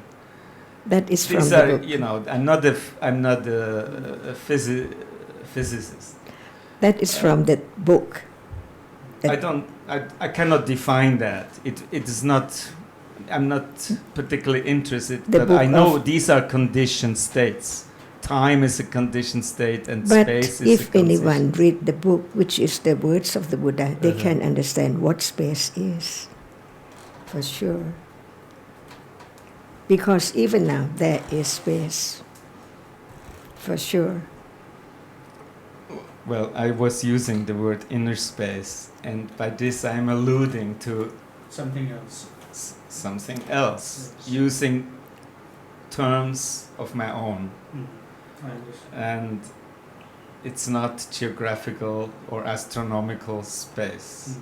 That is from These the are, book. I'm not a physicist. That is from the book. I cannot define that. It is not. I'm not particularly interested, The but book I know of- these are conditioned states. Time is a conditioned state, and But space is if a anyone conditioned read the book, which is the words of the Buddha, they Uh-huh. can understand what space is, for sure. Because even now there is space, for sure. Well, I was using the word inner space, and by this I'm alluding to Something else. something else, Yes. using terms of my own. I understand. And it's not geographical or astronomical space.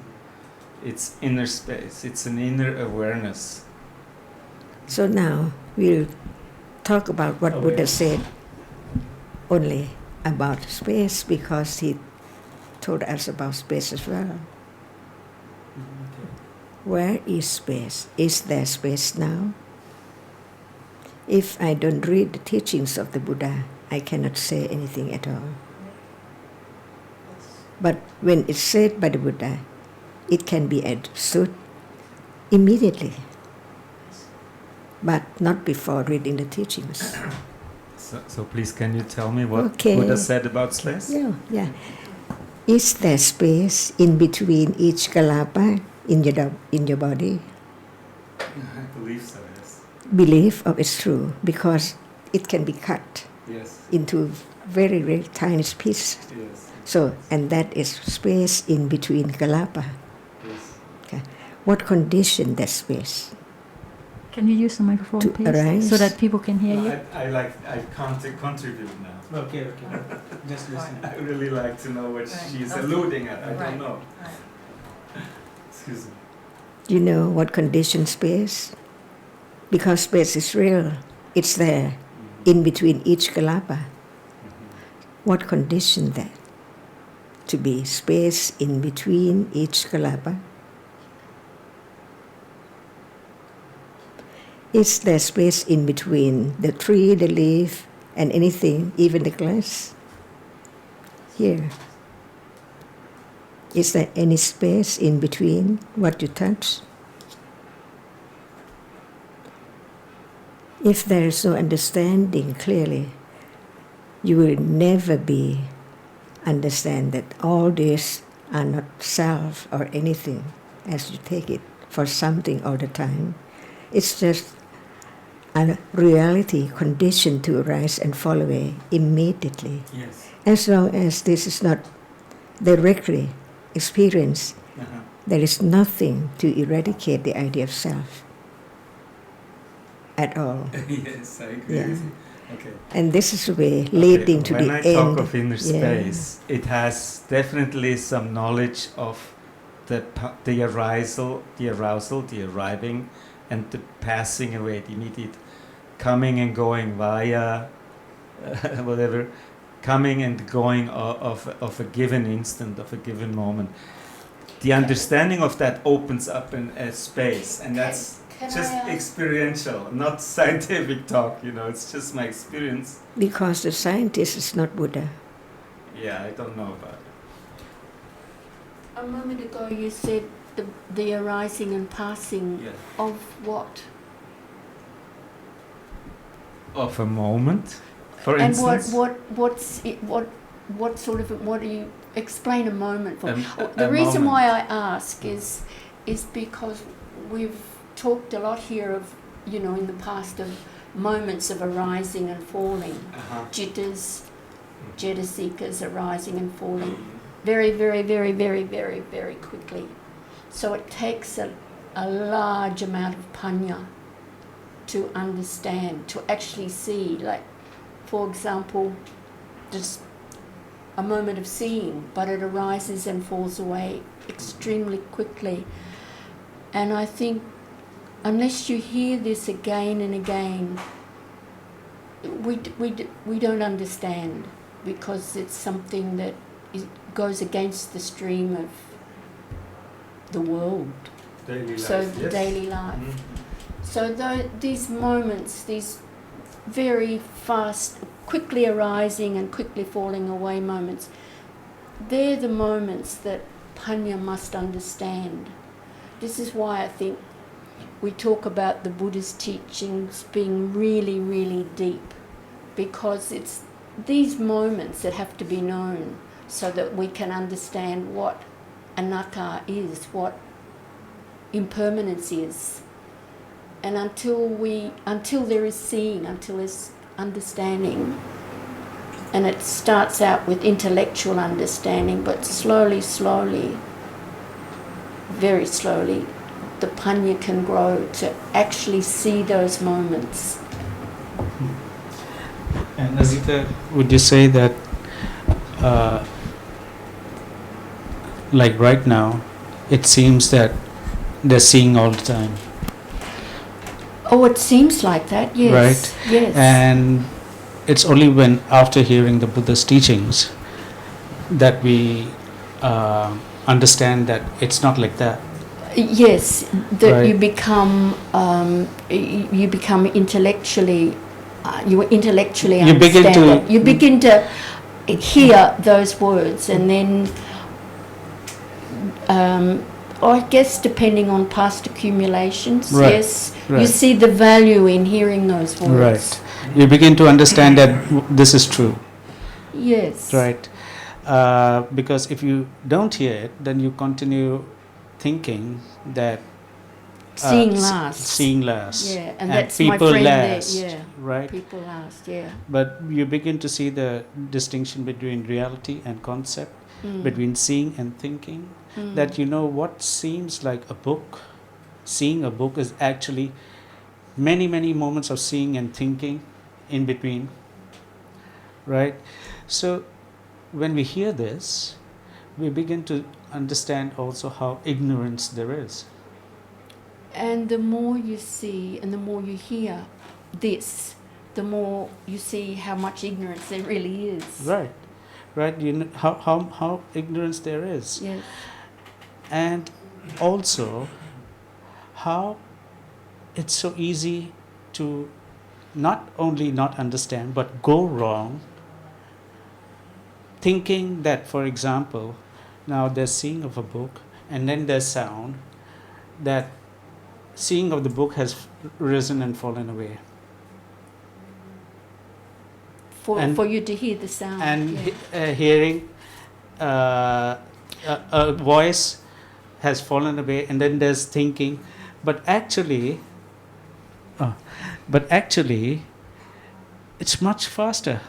It's inner space. It's an inner awareness. So now we'll talk about what Buddha Awareness. said only about space, because he told us about space as well. Where is space? Is there space now? If I don't read the teachings of the Buddha, I cannot say anything at all. But when it's said by the Buddha, it can be understood immediately, but not before reading the teachings. So please, can you tell me what Okay. Buddha said about space? Yeah. Is there space in between each kalapa in your body? I believe so, yes. Belief of it's true, because it can be cut Yes. into very, very tiny pieces. Yes. So, and that is space in between kalapa. Yes. Okay. What condition that space? Can you use the microphone, To please, arise. so that people can hear No, you? I can't contribute now. Okay. Just listen. I really like to know what Right. she's Okay. alluding at. I Right. don't know. Right. Excuse me. Do you know what condition space? Because space is real. It's there in between each kalapa. What condition that? To be space in between each kalapa? Is there space in between the tree, the leaf, and anything, even the glass? Here. Is there any space in between what you touch? If there is no understanding clearly, you will never understand that all these are not self or anything as you take it for something all the time. It's just a reality conditioned to arise and fall away immediately. Yes. As long as this is not directly experienced, there is nothing to eradicate the idea of self at all. Yes, I agree Yeah. with you. Okay. And this is the way leading to when the I end. talk of inner Yeah. space, it has definitely some knowledge of the arousal, the arriving, and the passing away, the immediate coming and going via whatever, coming and going of a given instant, of a given moment. The understanding of that opens up in a space, and that's just experiential, not scientific talk, it's just my experience. Because the scientist is not Buddha. Yeah, I don't know about it. A moment ago you said the arising and passing Yeah. of what? Of a moment, for And instance. what sort of, what do you explain a moment for? A The reason moment. why I ask is because we've talked a lot here of, in the past, of moments of arising and falling, jittas, jetasikas arising and falling very, very, very, very, very, very quickly. So it takes a large amount of panya to understand, to actually see, like, for example, just a moment of seeing, but it arises and falls away extremely quickly. And I think unless you hear this again and again, we don't understand, because it's something that goes against the stream of the world. Daily So life, yes. daily life. So these moments, these very fast, quickly arising and quickly falling away moments, they're the moments that Panya must understand. This is why I think we talk about the Buddha's teachings being really, really deep, because it's these moments that have to be known so that we can understand what anatta is, what impermanence is. And until there is seeing, until there's understanding, and it starts out with intellectual understanding, but slowly, very slowly, the panya can grow to actually see those moments. And Azita, would you say that, like right now, it seems that they're seeing all the time, Oh, it seems like that, yes. right? Yes. And it's only when after hearing the Buddha's teachings that we understand that it's not like that. Yes, that Right. you become intellectually, you intellectually You begin understand to- it. You begin to hear those words, and then, I guess, depending on past accumulations, Right, yes, you right. see the value in hearing those words. Right. You begin to understand that this is true. Yes. Right. Because if you don't hear it, then you continue thinking that Seeing last. seeing last. Yeah, and that's my people friend last, there. Yeah. right? People last. Yeah. But you begin to see the distinction between reality and concept, Mm. between seeing and thinking. Mm. That what seems like a book, seeing a book is actually many moments of seeing and thinking in between, right? So when we hear this, we begin to understand also how ignorance there is. And the more you see and the more you hear this, the more you see how much ignorance there really is. Right. You know how ignorance there is. Yes. And also how it's so easy to not only not understand but go wrong, thinking that, for example, now there's seeing of a book and then there's sound, that seeing of the book has risen and fallen away. For you to hear the sound. And yeah. hearing a voice has fallen away, and then there's thinking, but actually it's much faster.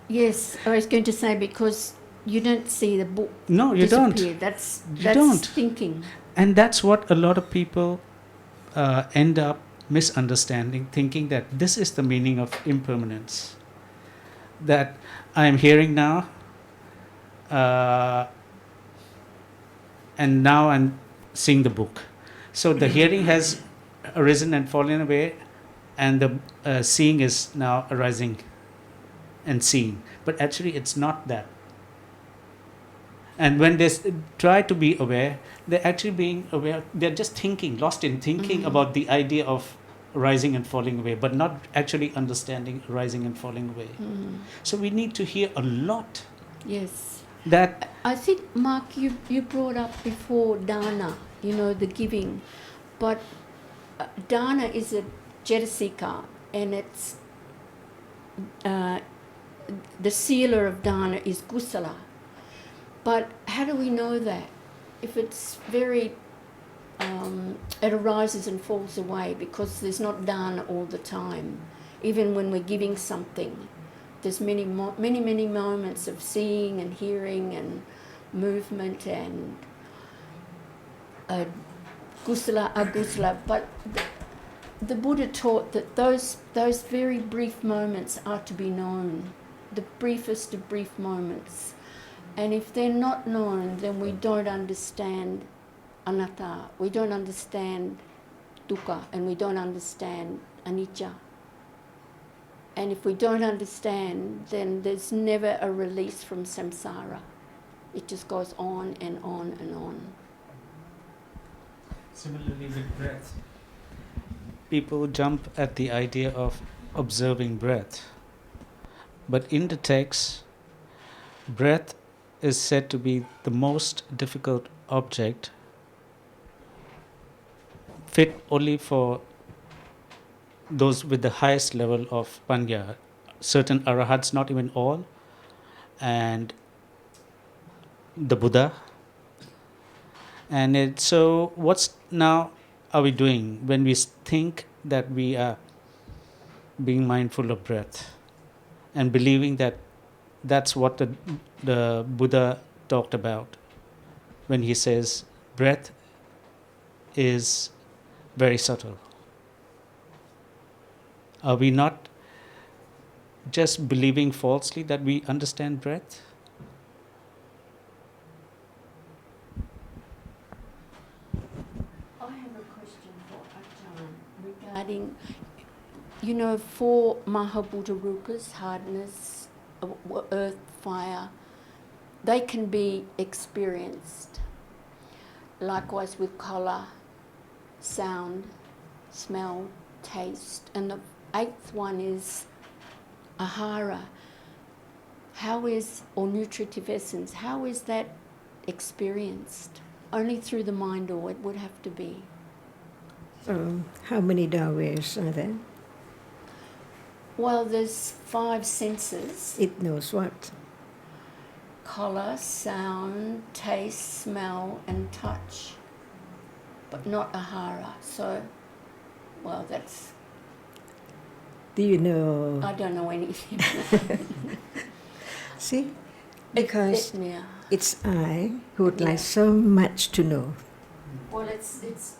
Yes, I was going to say, because you don't see the book No, you disappear. don't. That's don't. thinking. And that's what a lot of people end up misunderstanding, thinking that this is the meaning of impermanence. That I am hearing now, and now I'm seeing the book. So the hearing has arisen and fallen away, and the seeing is now arising and seeing. But actually it's not that. And when they try to be aware, they're actually being aware, they're just thinking, lost in thinking about the idea of rising and falling away, but not actually understanding rising and falling away. So we need to hear a lot. Yes. That I think, Mark, you brought up before dana, the giving. But dana is a jetasika, and it's the sealer of dana is kusala. But how do we know that? If it's very, it arises and falls away, because there's not dana all the time. Even when we're giving something, there's many moments of seeing and hearing and movement and kusala, agusala. But the Buddha taught that those very brief moments are to be known, the briefest of brief moments. And if they're not known, then we don't understand anatta, we don't understand dukkha, and we don't understand anicca. And if we don't understand, then there's never a release from samsara. It just goes on and on and on. similarly with breath, people jump at the idea of observing breath. But in the text, breath is said to be the most difficult object, fit only for those with the highest level of panya, certain arahats, not even all, and the Buddha. And so what's now are we doing when we think that we are being mindful of breath and believing that that's what the Buddha talked about when he says breath is very subtle? Are we not just believing falsely that we understand breath? I have a question for Ajarn regarding, for Mahabhuta Rupas, hardness, earth, fire, they can be experienced. likewise with color, sound, smell, taste. And the 8th one is ahara. How is, or nutritive essence, how is that experienced? Only through the mind, or it would have to be. How many doorways are there? Well, there's 5 senses. It knows what? Color, sound, taste, smell and touch. But not ahara. So, well, that's... Do you know? I don't know anything. See? Because yeah. it's I who would like so much to know. Well, it's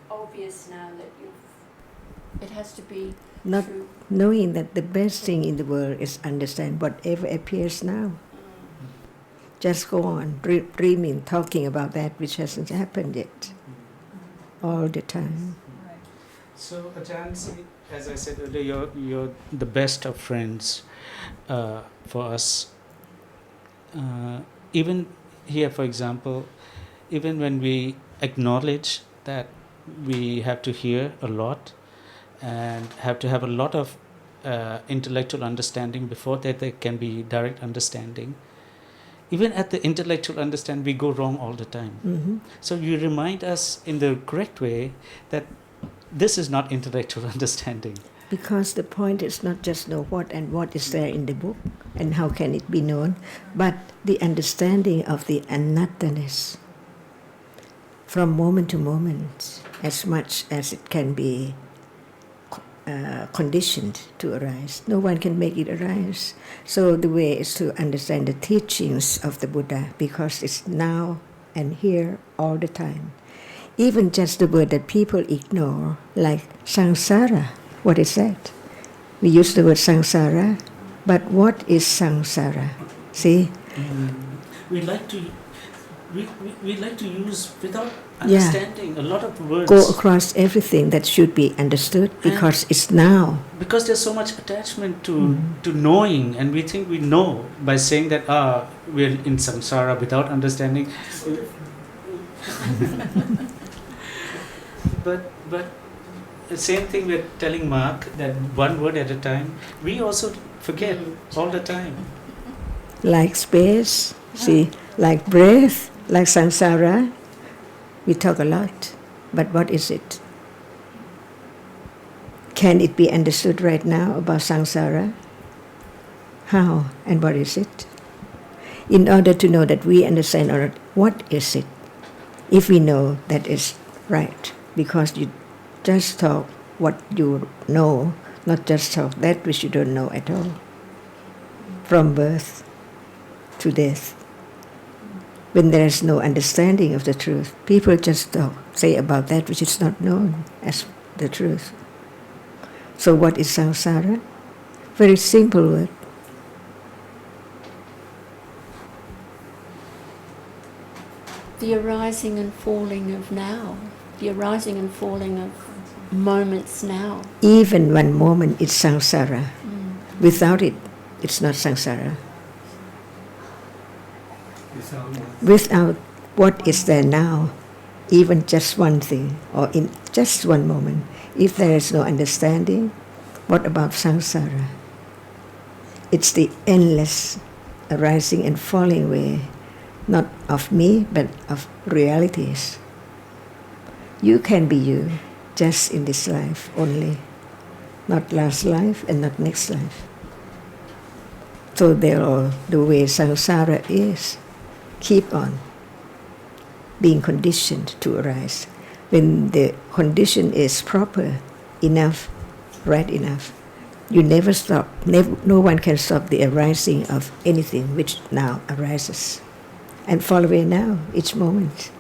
obvious now that it has to be Not true. knowing that the best thing in the world is understand whatever appears now. Just go on dreaming, talking about that which hasn't happened yet, all the time. So, Ajarn, see, as I said earlier, you're the best of friends for us. Even here, for example, even when we acknowledge that we have to hear a lot and have to have a lot of intellectual understanding before that there can be direct understanding. Even at the intellectual understanding, we go wrong all the time. Mm-hmm. So you remind us in the correct way that this is not intellectual understanding. Because the point is not just know what and what is there in the book and how can it be known, but the understanding of the anatta-ness from moment to moment, as much as it can be conditioned to arise. No one can make it arise. So the way is to understand the teachings of the Buddha, because it's now and here all the time. Even just the word that people ignore, like samsara. What is that? We use the word samsara, but what is samsara? See? We like to use without understanding a lot of words. Go across everything that should be understood because it's now. Because there's so much attachment to knowing, and we think we know by saying that we're in samsara without understanding. but the same thing we're telling Mark, that one word at a time. We also forget all the time. Like space, see, like breath, like samsara, we talk a lot, but what is it? Can it be understood right now about samsara? How and what is it? In order to know that we understand or not, what is it? If we know that is right, because you just talk what you know, not just talk that which you don't know at all. From birth to death. When there is no understanding of the truth, people just talk, say about that which is not known as the truth. So what is samsara? Very simple word. The arising and falling of now. The arising and falling of moments now. Even one moment is samsara. Without it, it's not samsara. Without what is there now, even just one thing, or in just one moment, if there is no understanding, what about samsara? It's the endless arising and falling way, not of me, but of realities. You can be you, just in this life only, not last life and not next life. So there are the way samsara is. Keep on being conditioned to arise. When the condition is proper enough, right enough, you never stop. No one can stop the arising of anything which now arises. And fall away now, each moment.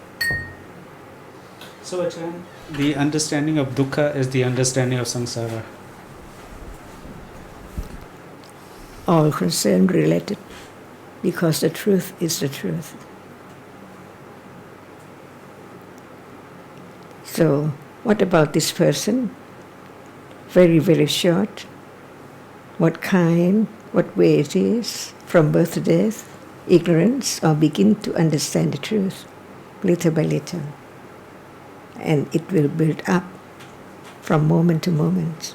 So, Ajarn, the understanding of dukkha is the understanding of samsara. All concerned, related, because the truth is the truth. So, what about this person? Very, very short. What kind, what way it is, from birth to death, ignorance, or begin to understand the truth, little by little. and it will build up from moment to moment,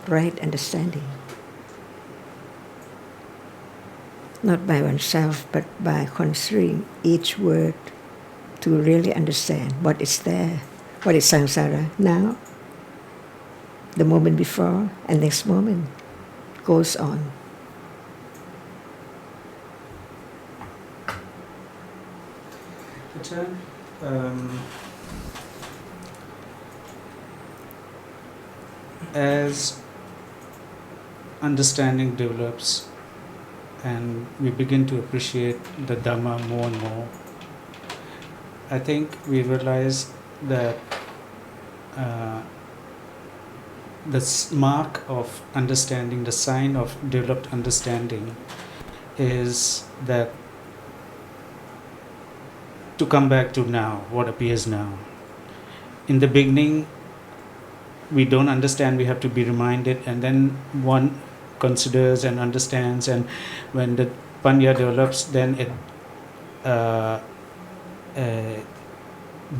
right understanding. Not by oneself, but by considering each word to really understand what is there, what is samsara now, the moment before, and next moment goes on. Ajarn, as understanding develops and we begin to appreciate the Dhamma more and more, I think we realize that the mark of understanding, the sign of developed understanding is that to come back to now, what appears now. In the beginning, we don't understand, we have to be reminded, and then one considers and understands, and when the panya develops, then it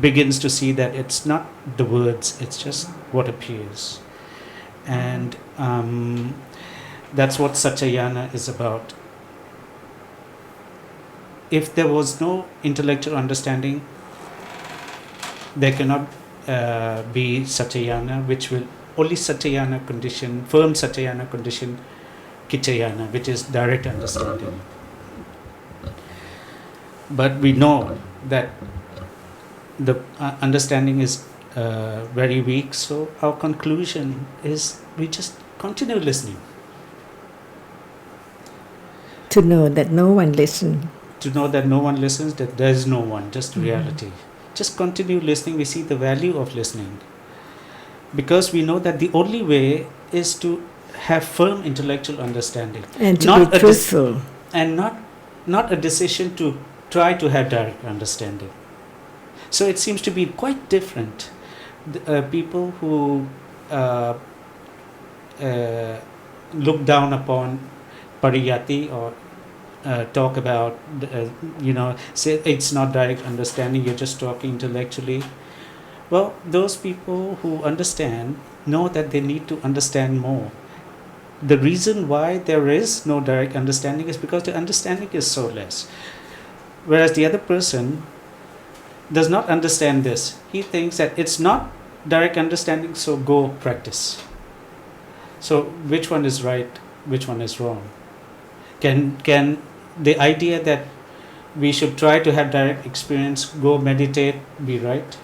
begins to see that it's not the words, it's just what appears. And that's what Satyayana is about. If there was no intellectual understanding, there cannot be Satyayana, which will only Satyayana condition, firm Satyayana condition, Kichayana, which is direct understanding. But we know that the understanding is very weak, so our conclusion is we just continue listening. To know that no one listens. To know that no one listens, that there is no one, just reality. Just continue listening, we see the value of listening. Because we know that the only way is to have firm intellectual understanding. And to be truthful. And not a decision to try to have direct understanding. So it seems to be quite different. People who look down upon pariyati or talk about, say it's not direct understanding, you're just talking intellectually. Well, those people who understand know that they need to understand more. The reason why there is no direct understanding is because the understanding is so less. Whereas the other person does not understand this. He thinks that it's not direct understanding, so go practice. So which one is right, which one is wrong? Can the idea that we should try to have direct experience, go meditate, be right?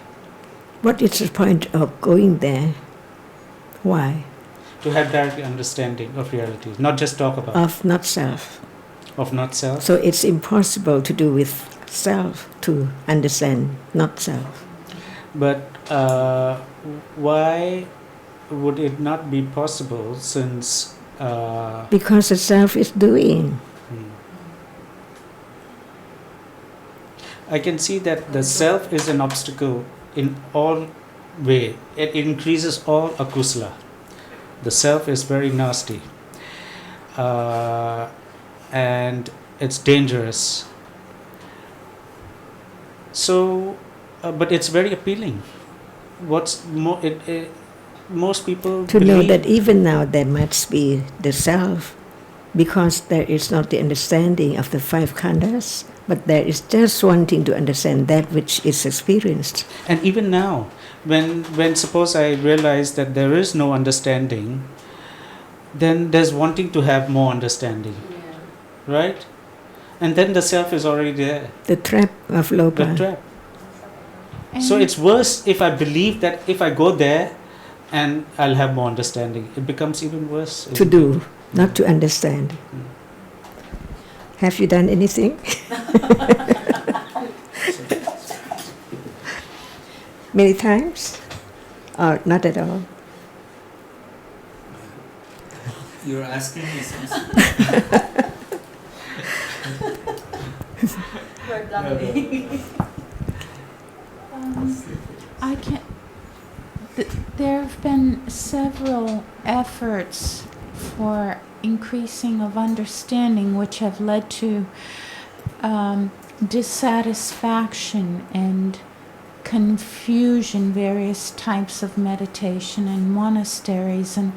What is the point of going there? Why? To have direct understanding of reality, not just talk about. Of not self. Of not self. So it's impossible to do with self to understand not self. But why would it not be possible since... because the self is doing. I can see that the self is an obstacle in all way. It increases all akusala. The self is very nasty. And it's dangerous. So, but it's very appealing. What's more, most people to know that even now there must be the self, because there is not the understanding of the five khandhas, but there is just wanting to understand that which is experienced. And even now, when suppose I realize that there is no understanding, then there's wanting to have more understanding, right? And then the self is already there. The trap of lopa. The trap. So it's worse if I believe that if I go there and I'll have more understanding. It becomes even worse. To do, not to understand. Have you done anything? Many times? Or not at all? You're asking me something. I can't. There have been several efforts for increasing of understanding which have led to dissatisfaction and confusion, various types of meditation in monasteries, and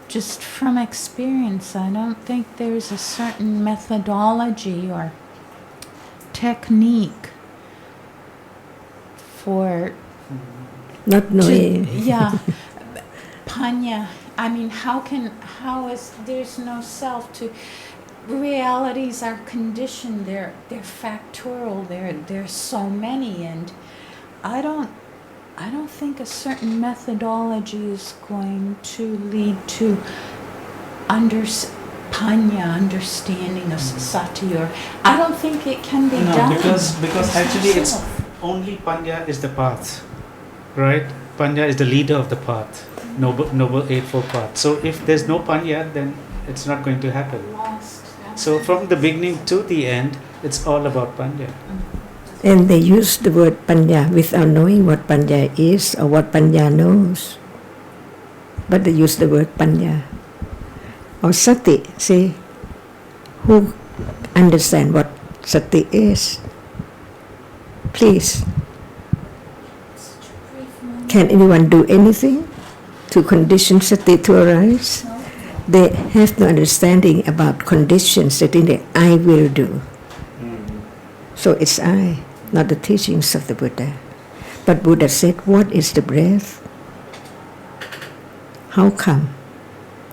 just from experience, I don't think there's a certain methodology or technique for Not knowing. Panya. I mean, how is there's no self to realities are conditioned, they're factorial, there's so many, and I don't think a certain methodology is going to lead to panya, understanding of sati, or I don't think it can be done. Because actually it's only panya is the path, right? Panya is the leader of the path, noble eightfold path. So if there's no panya, then it's not going to happen. So from the beginning to the end, it's all about panya. And they use the word panya without knowing what panya is or what panya knows. But they use the word panya. Or sati, see, who understand what sati is? Please. Can anyone do anything to condition sati to arise? They have no understanding about conditions that in the I will do. So it's I, not the teachings of the Buddha. But Buddha said, what is the breath? How come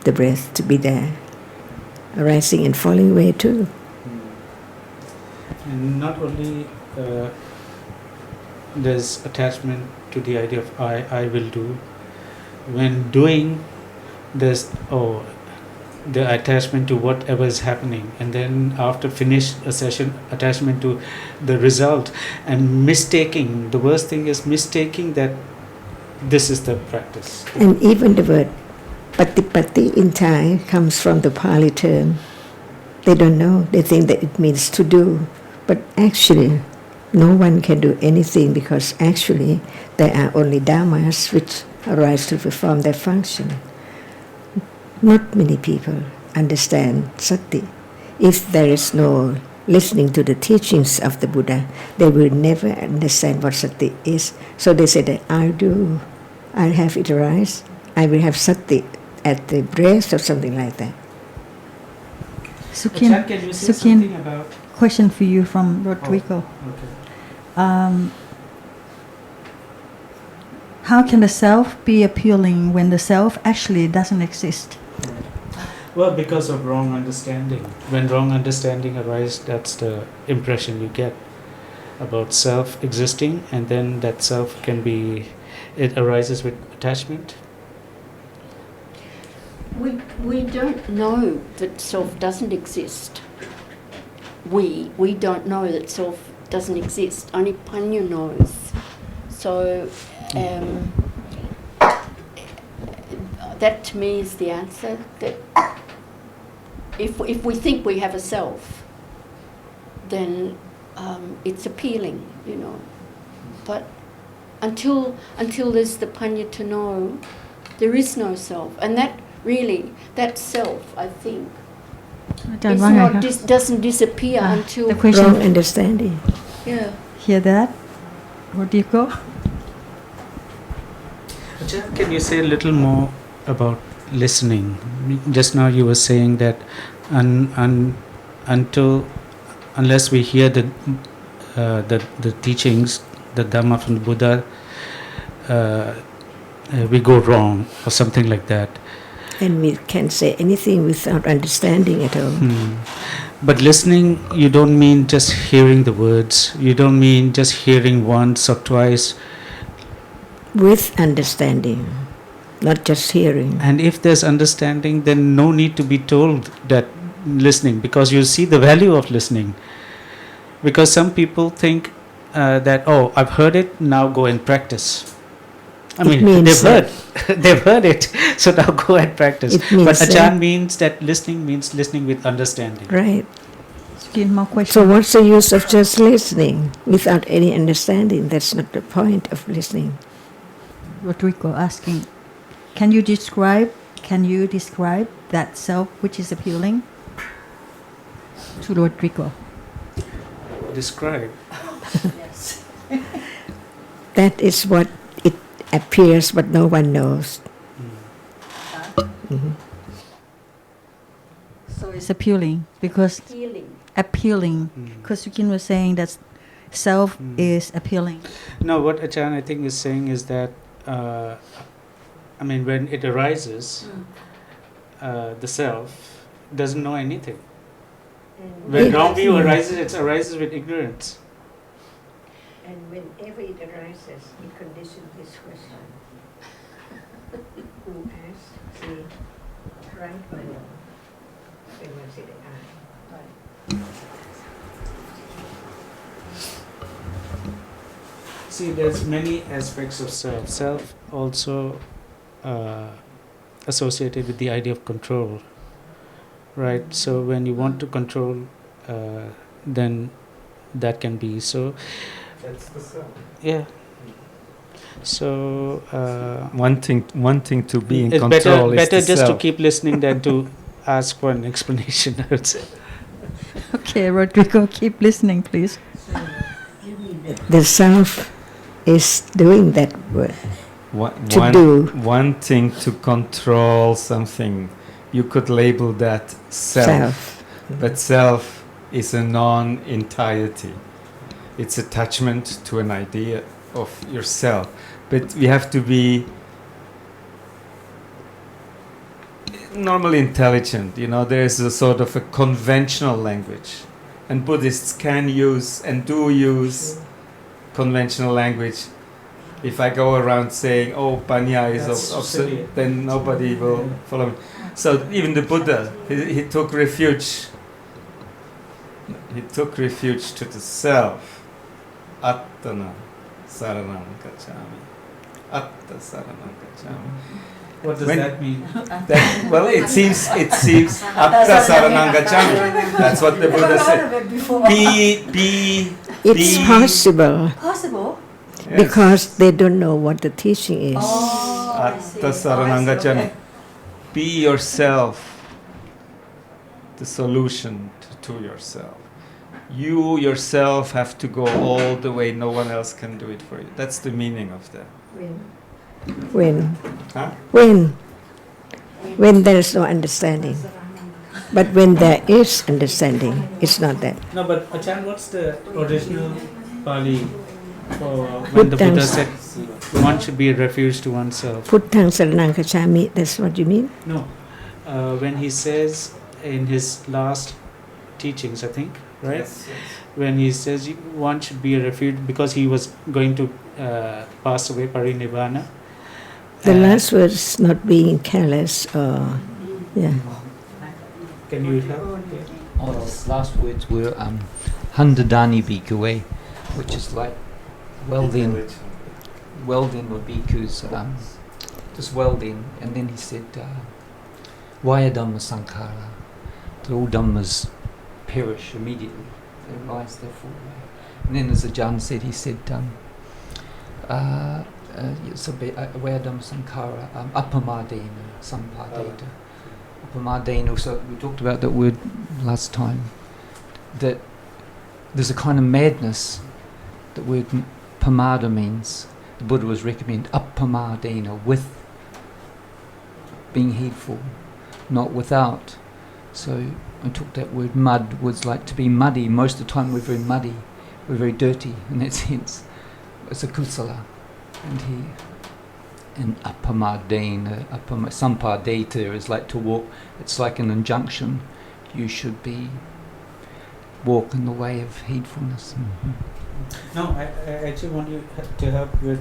the breath to be there? Arising and falling away too. And not only there's attachment to the idea of I will do. When doing, there's the attachment to whatever is happening, and then after finish a session, attachment to the result, and mistaking. The worst thing is mistaking that this is the practice. And even the word patipati in Thai comes from the Pali term. They don't know. They think that it means to do, but actually, no one can do anything, because actually there are only dhammas which arise to perform their function. Not many people understand sati. If there is no listening to the teachings of the Buddha, they will never understand what sati is. So they say that I'll have it arise, I will have sati at the breath or something like that. Ajarn, can you say something about? Question for you from Rodrigo. Okay. How can the self be appealing when the self actually doesn't exist? Well, because of wrong understanding. When wrong understanding arises, that's the impression you get about self existing, and then that self it arises with attachment. We don't know that self doesn't exist. We don't know that self doesn't exist. Only Panya knows. So that to me is the answer. That if we think we have a self, then it's appealing, But until there's the Panya to know, there is no self, and that self, I think, doesn't disappear until the question. Wrong understanding. Yeah. Hear that, Rodrigo? Ajarn, can you say a little more about listening? Just now you were saying that unless we hear the teachings, the Dhamma from the Buddha, we go wrong or something like that. And we can't say anything without understanding at all. But listening, you don't mean just hearing the words. You don't mean just hearing once or twice. With understanding, not just hearing. And if there's understanding, then no need to be told that listening, because you see the value of listening. Because some people think that, I've heard it, now go and practice. They've heard it, so now go and practice. But Ajarn means that listening means listening with understanding. Right. More questions. So what's the use of just listening without any understanding? That's not the point of listening. Rodrigo asking, can you describe that self which is appealing? To Rodrigo. Describe. Yes. That is what it appears, but no one knows. Mhm. So it's appealing because appealing. Because Sujin was saying that self is appealing. No, what Ajarn I think is saying is that when it arises, the self doesn't know anything. When wrong view arises, it arises with ignorance. And whenever it arises, he conditions this question. Who asks, say, right or wrong? When you say the I. See, there's many aspects of self. Self also associated with the idea of control, right? So when you want to control, then that can be so. That's the self. Yeah. So Wanting to be in it's control is better the just self. to keep listening than to ask for an explanation. I would say. Okay, Rodrigo, keep listening, please. The self is doing that work. Wanting to control something, you could label that self. But self is a non-entirety. It's attachment to an idea of yourself. But we have to be normally intelligent. There is a sort of a conventional language. And Buddhists can use and do use conventional language. If I go around saying, oh, Panya is obsolete, then nobody will follow me. So even the Buddha, he took refuge. He took refuge to the self. Attana saranam gacchami. Atta saranam gacchami. What does that mean? It seems Atta saranam gacchami. That's what the Buddha said. It's possible. Possible? Yes. Because they don't know what the teaching is. Atta saranam gacchami. Be yourself, the solution to yourself. You yourself have to go all the way, no one else can do it for you. That's the meaning of that. When? Huh? When there is no understanding. But when there is understanding, it's not that. No, but Ajarn, what's the original Pali for when the Buddha said one should be a refuge to oneself? Puttang saranang gacchami, that's what you mean? No. When he says in his last teachings, I think, right? Yes. When he says one should be a refuge because he was going to pass away, parinibbana. The last words, not being careless, yeah. Can you help? His last words were Handadani Bhikkhave, which is like well then or bhikkhus, just well then. And then he said, Vaya Dhamma Sankhara, that all Dhammas perish immediately, they rise, they fall away. And then as Ajarn said, he said, Vaya Dhamma Sankhara, Appamadena Sampadeta. Appamadena, so we talked about that word last time, that there's a kind of madness. The word pamada means, the Buddha was recommending appamadena, with being heedful, not without. So I took that word mud was like to be muddy. Most of the time we're very muddy, we're very dirty in that sense. It's a kusala. And appamadena, sampadeta is like to walk, it's like an injunction. You should walk in the way of heedfulness. No, I actually want you to help with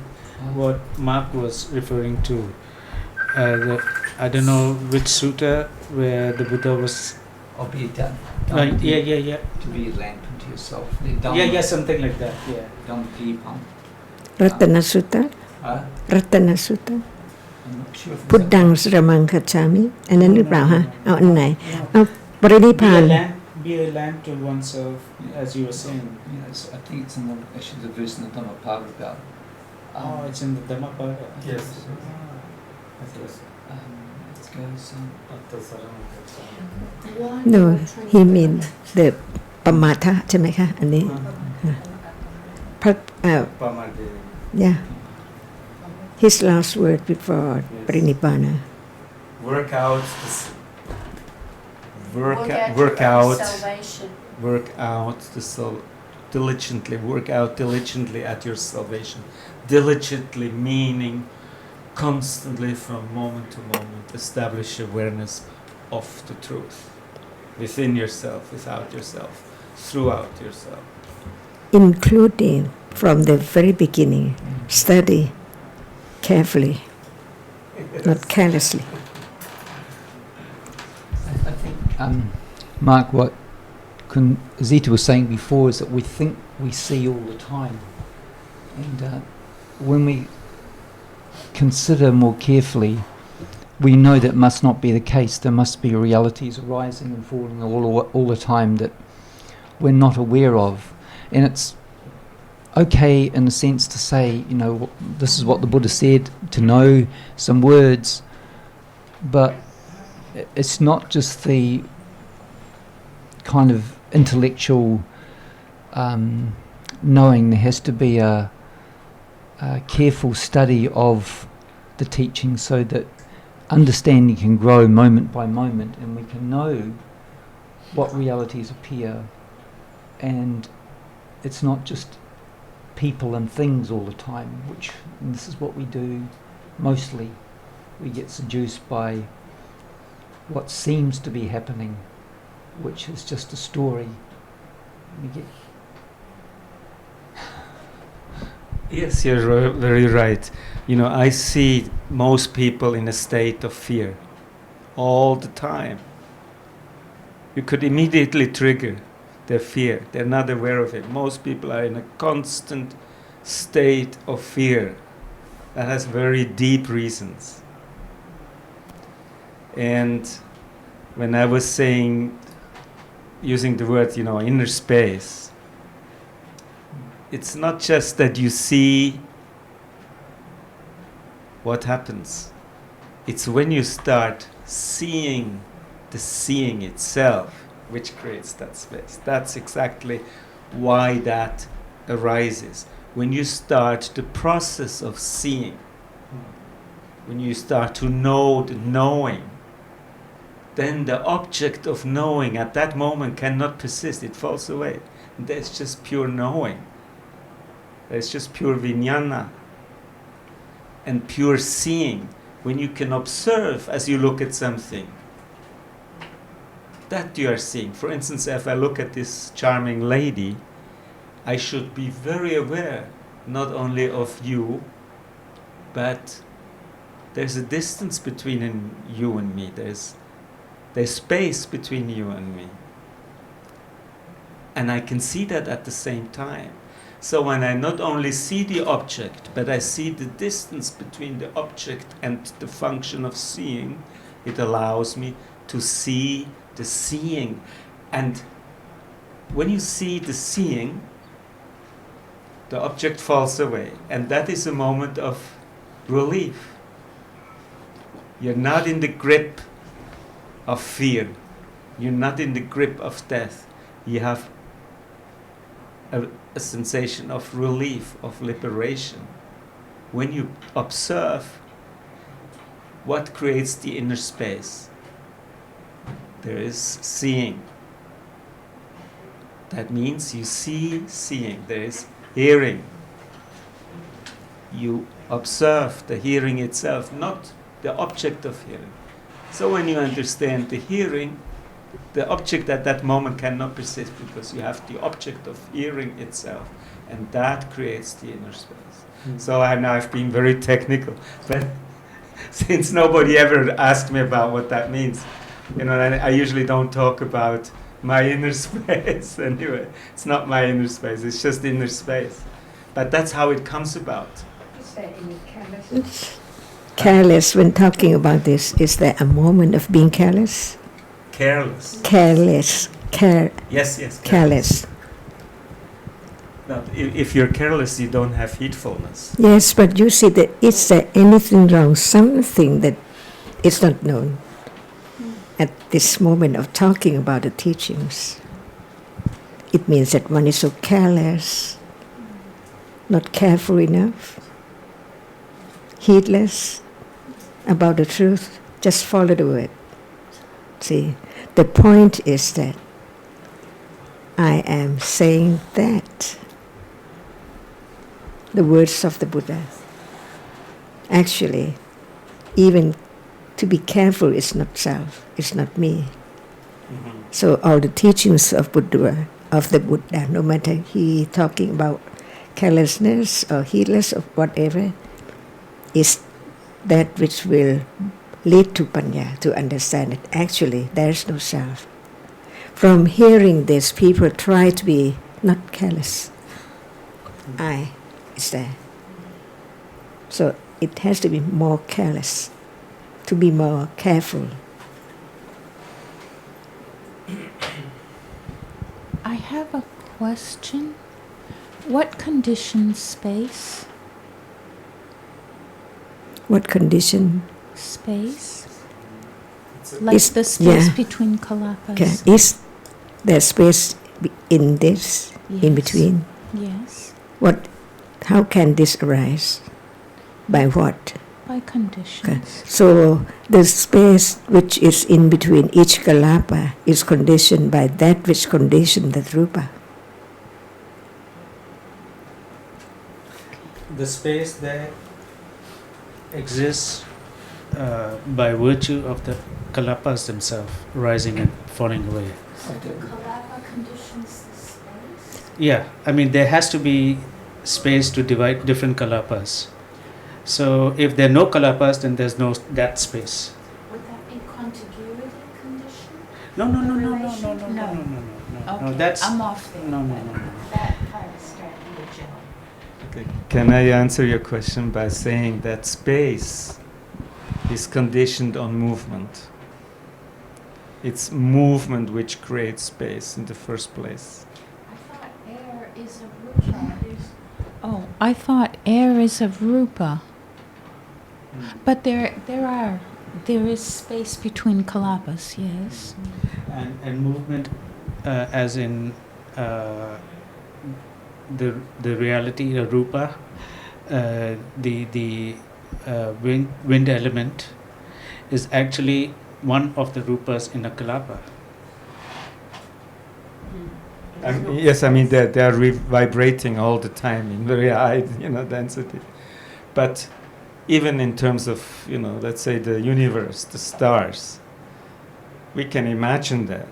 what Mark was referring to. I don't know which sutta where the Buddha was. Or be it done. Yeah. To be a lamp unto yourself. Yeah, something like that. Yeah. Dhammapipam. Ratana Sutta? Ratana Sutta? I'm not sure if Puttang saranang gacchami. อันนั้นหรือเปล่าฮะ เอาอันไหน เอาปรินิพพาน Be a lamp to oneself, as you were saying. Yes, I think it's in actually the verse in the Dhammapada about. It's in the Dhammapada. Yes. It goes. No, he mean the ปมาทะใช่ไหมคะ อันนี้พระ Yeah. His last word before Yes. Parinibbana. Work out this. Work out Work your own out. salvation. Work out diligently. Work out diligently at your salvation. Diligently meaning constantly from moment to moment establish awareness of the truth within yourself, without yourself, throughout yourself. Including from the very beginning, study carefully, not carelessly. I think, Mark, what Zita was saying before is that we think we see all the time. And when we consider more carefully, we know that must not be the case. There must be realities arising and falling all the time that we're not aware of. And it's okay in a sense to say, you know, this is what the Buddha said, to know some words, but it's not just the kind of intellectual knowing. There has to be a careful study of the teaching so that understanding can grow moment by moment and we can know what realities appear, and it's not just people and things all the time, and this is what we do mostly. We get seduced by what seems to be happening, which is just a story. We get Yes, you're very right. You know, I see most people in a state of fear all the time. You could immediately trigger their fear. They're not aware of it. Most people are in a constant state of fear that has very deep reasons. And when I was using the word, you know, inner space, it's not just that you see what happens. It's when you start seeing the seeing itself, which creates that space. That's exactly why that arises. When you start the process of seeing, when you start to know the knowing, then the object of knowing at that moment cannot persist. It falls away. There's just pure knowing. There's just pure vijnana and pure seeing. When you can observe as you look at something, that you are seeing. For instance, if I look at this charming lady, I should be very aware not only of you, but there's a distance between you and me. There's space between you and me. And I can see that at the same time. So when I not only see the object, but I see the distance between the object and the function of seeing, it allows me to see the seeing. And when you see the seeing, the object falls away. And that is a moment of relief. You're not in the grip of fear. You're not in the grip of death. You have a sensation of relief, of liberation. When you observe what creates the inner space, there is seeing. That means you see seeing. There is hearing. You observe the hearing itself, not the object of hearing. So when you understand the hearing, the object at that moment cannot persist because you have the object of hearing itself, and that creates the inner space. So I've been very technical, but since nobody ever asked me about what that means, you know, I usually don't talk about my inner space anyway. It's not my inner space, it's just inner space. But that's how it comes about. Is there any careless when talking about this? Is there a moment of being careless? Careless. Careless. Yes. Careless. No, if you're careless, you don't have heedfulness. Yes, but you see that is there anything wrong? Something that is not known at this moment of talking about the teachings. It means that one is so careless, not careful enough. heedless about the truth, just follow the word. See, the point is that I am saying that the words of the Buddha. Actually, even to be careful is not self, it's not me. So all the teachings of the Buddha, no matter he talking about carelessness or heedless or whatever, is that which will lead to panya, to understand that actually there is no self. From hearing this, people try to be not careless. I is there. So it has to be more careless, to be more careful. I have a question. What conditions space? What condition? Space? Like Is- the space yeah. between kalapas. Okay. Is there space in this, in Yes. between? Yes. What? How can this arise? By what? By conditions. So the space which is in between each kalapa is conditioned by that which conditioned the rupa. The space there exists by virtue of the kalapas themselves rising and falling away. So do kalapa conditions the space? Yeah, I mean there has to be space to divide different kalapas. So if there are no kalapas, then there's no that space. Would that be contiguity condition? No. Okay, That's I'm off there. no. That part is starting to gel. Okay. Can I answer your question by saying that space is conditioned on movement? It's movement which creates space in the first place. I thought air is a rupa. Oh, I thought air is a rupa. But there is space between kalapas, yes. And movement, as in the reality, the rupa, the wind element is actually one of the rupas in a kalapa. Yes, I mean they are vibrating all the time in very high, density. But even in terms of, let's say the universe, the stars, we can imagine that.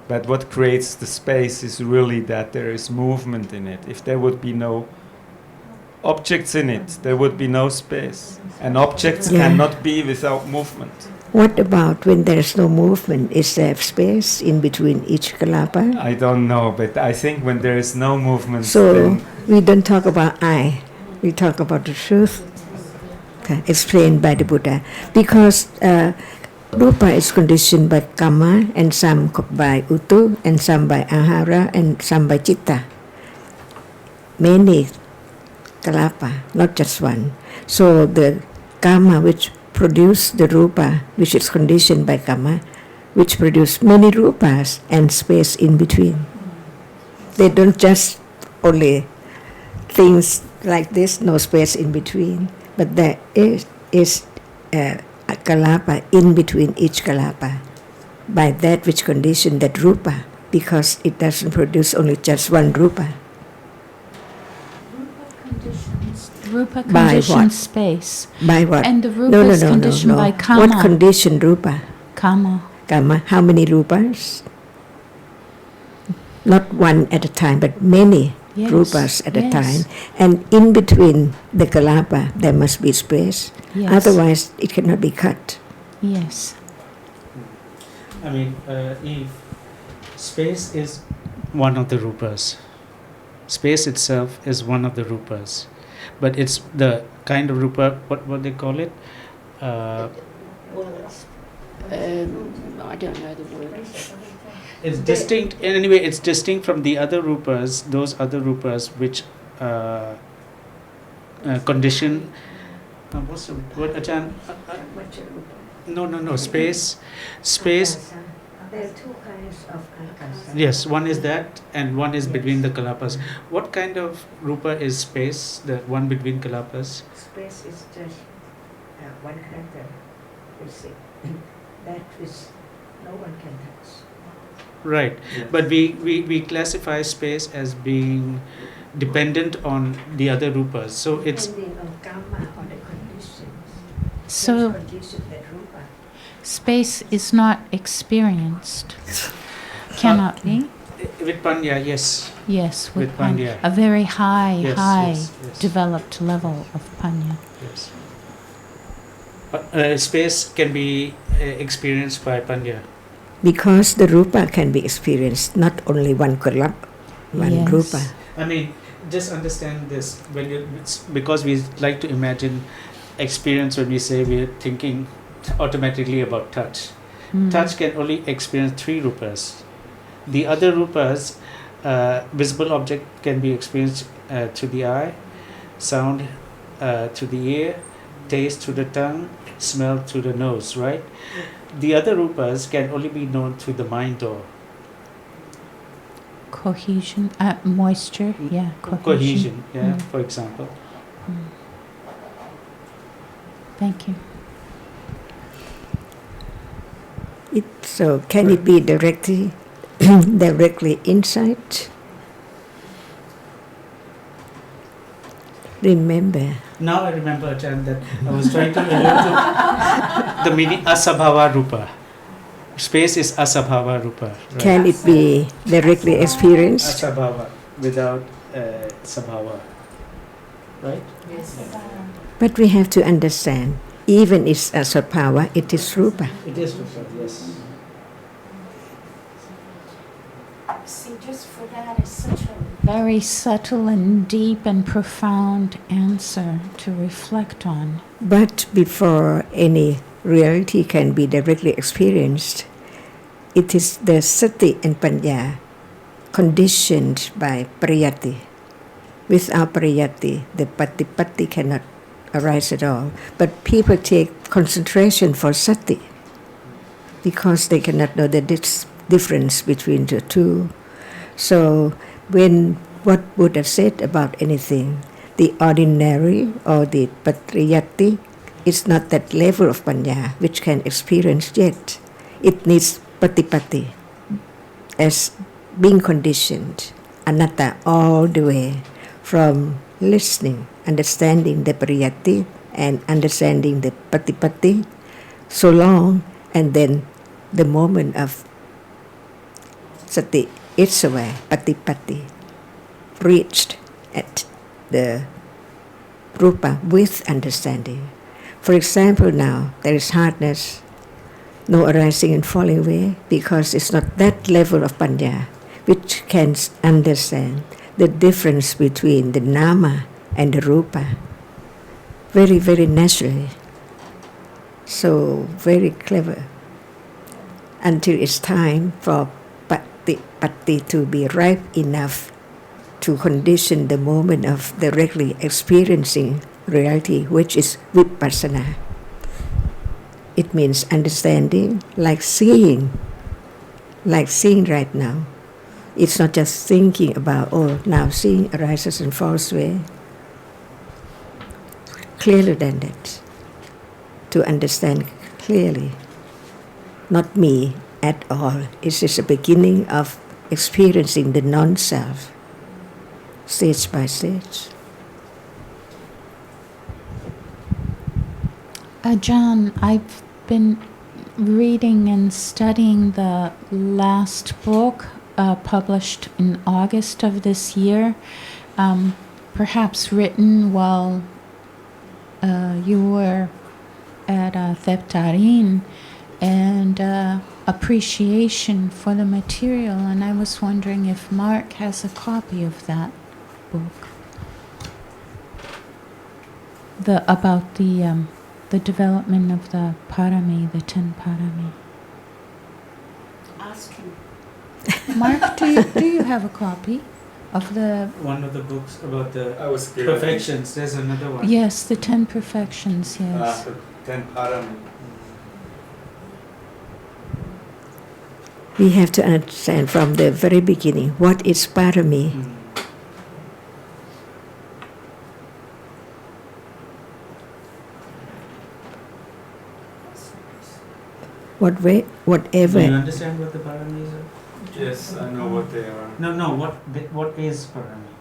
But what creates the space is really that there is movement in it. If there would be no objects in it, there would be no space. And objects Yeah. cannot be without movement. What about when there is no movement? Is there space in between each kalapa? I don't know, but I think when there is no movement, So then we don't talk about I, we talk about the truth. Okay, explained by the Buddha. Because rupa is conditioned by kamma, and some by utu, and some by ahara, and some by citta. Many kalapa, not just one. So the kamma which produce the rupa, which is conditioned by kamma, which produce many rupas and space in between. They don't just only things like this, no space in between, but there is a kalapa in between each kalapa by that which condition that rupa, because it doesn't produce only just one rupa. Rupa By conditions what? space. By what? And the rupa is conditioned by kama. What condition rupa? Kama. Kama. How many rupas? Not one at a time, but many Yes. rupas at a Yes. time. And in between the kalapa, there must be space. Yes. Otherwise, it cannot be cut. Yes. I mean, if space is one of the rupas, space itself is one of the rupas, but it's the kind of rupa, what they call it? I don't know the word. It's distinct, anyway, it's distinct from the other rupas, those other rupas which condition. What's the word, Ajarn? No, space. There are two kinds of akasa. Yes, one is that, and one is Yes. between the kalapas. What kind of rupa is space? The one between kalapas. Space is just one character. You see, that which no one can touch. Right, but we classify space as being dependent on the other rupas. So it's Depending on karma or the conditions. So Those conditions that rupa. space is not experienced. Cannot be. with panya, yes. Yes, with With panya. panya. A very high, Yes, high yes, yes. developed level of panya. Yes. Space can be experienced by panya. Because the rupa can be experienced, not only one one Yes. rupa. I mean, just understand this. When you, because we like to imagine experience when we say we're thinking automatically about touch. Mm. Touch can only experience 3 rupas. The other rupas, visible object can be experienced through the eye, sound through the ear, taste through the tongue, smell through the nose, right? The other rupas can only be known through the mind door. Cohesion, moisture, yeah, Cohesion, yeah, Mm. for example. Mm. Thank you. So can it be directly insight? Remember, Now I remember, Ajarn, that I was trying to allude to the meaning asabhava rupa. Space is asabhava rupa. Right? can it be directly experienced? Asabhava without sabhava. Right? Yes. But we have to understand, even it's asabhava, it is rupa. It is rupa, yes. See, just for that is such a very subtle and deep and profound answer to reflect on. But before any reality can be directly experienced, it is the sati and panya conditioned by pariyati. Without pariyati, the patipatti cannot arise at all. But people take concentration for sati because they cannot know the difference between the two. So when what Buddha said about anything, the ordinary or the patriyati is not that level of panya which can experience yet. It needs patipatti as being conditioned, anatta all the way from listening, understanding the pariyati and understanding the patipatti so long, and then the moment of sati, it's away, patipatti, reached at the rupa with understanding. For example, now there is hardness, no arising and falling away, because it's not that level of panya which can understand the difference between the nama and the rupa very, very naturally. So very clever. Until it's time for patti to be ripe enough to condition the moment of directly experiencing reality, which is vipassana. It means understanding, like seeing right now. It's not just thinking about, oh, now seeing arises and falls away. Clearer than that. To understand clearly. Not me at all. It is the beginning of experiencing the non-self, stage by stage. Ajarn, I've been reading and studying the last book published in August of this year, perhaps written while you were at Theptarin, and appreciation for the material, and I was wondering if Mark has a copy of that book. About the development of the parami, the 10 parami. Ask him. Mark, do you have a copy of the? One of the books about the I was given perfections. There's another one. Yes, the 10 perfections. Yes. the 10 parami. We have to understand from the very beginning what is parami. Whatever. Do you understand what the paramis are? Yes, I know what they are. No. What is parami?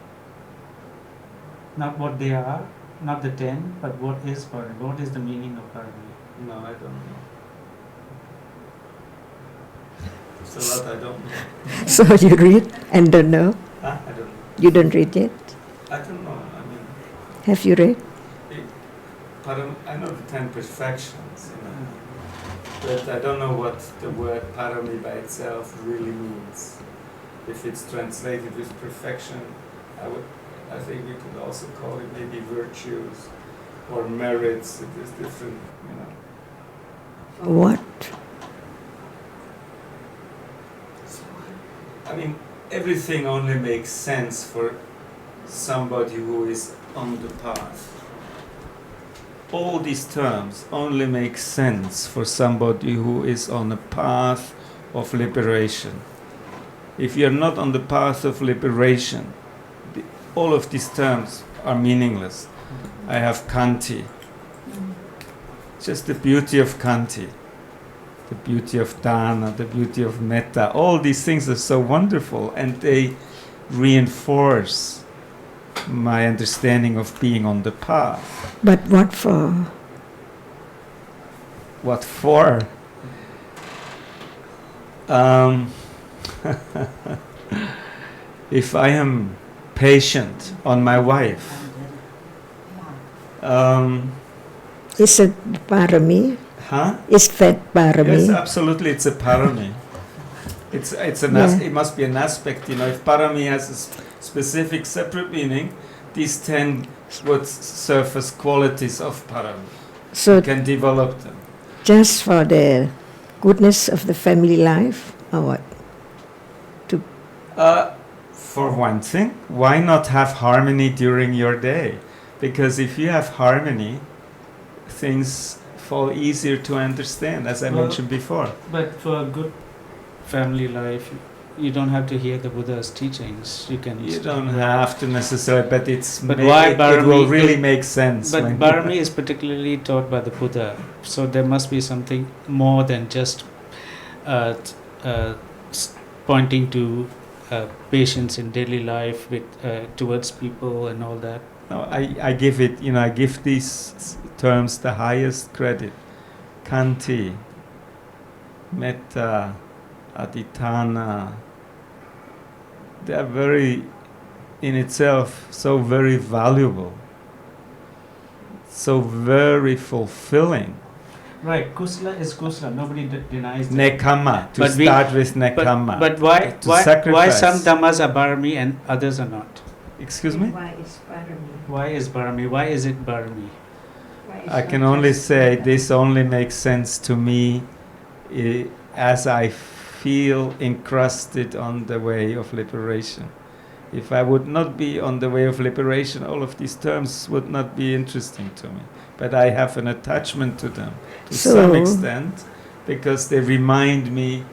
Not what they are, not the 10, but what is parami? What is the meaning of parami? No, I don't know. It's a lot I don't know. So you read and don't know? Huh? I don't know. You don't read yet? I don't know. I mean, Have you read? I know the 10 perfections, but I don't know what the word parami by itself really means. If it's translated with perfection, I think we could also call it maybe virtues or merits. It is different, What? I mean, everything only makes sense for somebody who is on the path. All these terms only make sense for somebody who is on a path of liberation. If you're not on the path of liberation, all of these terms are meaningless. I have Kanti. Just the beauty of Kanti, the beauty of Dana, the beauty of Metta. All these things are so wonderful, and they reinforce my understanding of being on the path. But what for? What for? If I am patient on my wife, Is it parami? huh? Is that parami? Yes, absolutely, it's a parami. It must be an aspect, if parami has a specific separate meaning, these 10 would serve as qualities of parami. So You can develop them. just for the goodness of the family life, or what? For one thing, why not have harmony during your day? Because if you have harmony, things fall easier to understand, as I mentioned before. But for a good family life, you don't have to hear the Buddha's teachings. You don't have to necessarily, but why it will Barami really make sense. But Barami is particularly taught by the Buddha, so there must be something more than just pointing to patience in daily life with towards people and all that. No, I give these terms the highest credit. Kanti, Metta, Aditana. They are very, in itself, so very valuable, so very fulfilling. Right, kusala is kusala. Nobody denies that. Nekama, start with nekama. But why some dhammas are barami and others are not? Excuse me? Why is parami? Why is barami? Why is it barami? I can only say this only makes sense to me as I feel encrusted on the way of liberation. If I would not be on the way of liberation, all of these terms would not be interesting to me. But I have an attachment to them to some extent, because they remind me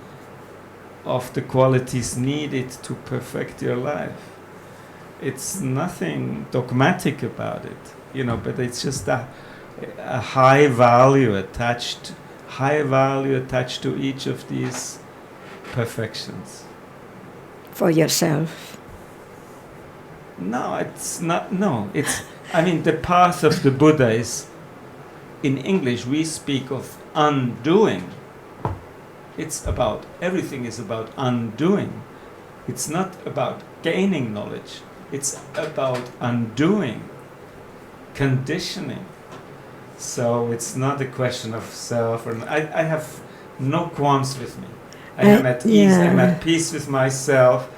of the qualities needed to perfect your life. It's nothing dogmatic about it, but it's just a high value attached to each of these perfections. For yourself? No, it's not. No, the path of the Buddha is, in English, we speak of undoing. Everything is about undoing. It's not about gaining knowledge. It's about undoing, conditioning. So it's not a question of self. I have no qualms with me. I am at ease. I'm at peace with myself.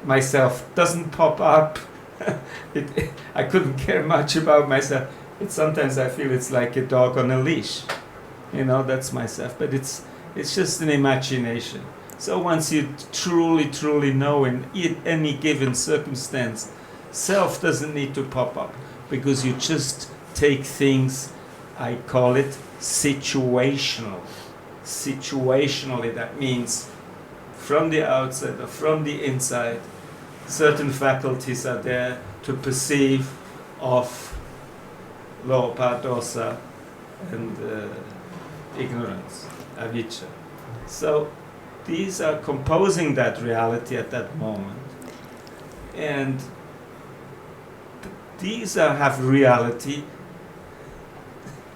Myself doesn't pop up. I couldn't care much about myself. Sometimes I feel it's like a dog on a leash. That's myself. But it's just an imagination. So once you truly know in any given circumstance, self doesn't need to pop up, because you just take things, I call it situational. Situationally, that means from the outside or from the inside, certain faculties are there to perceive of lopa, dosa, and ignorance, avijja. So these are composing that reality at that moment. And these have reality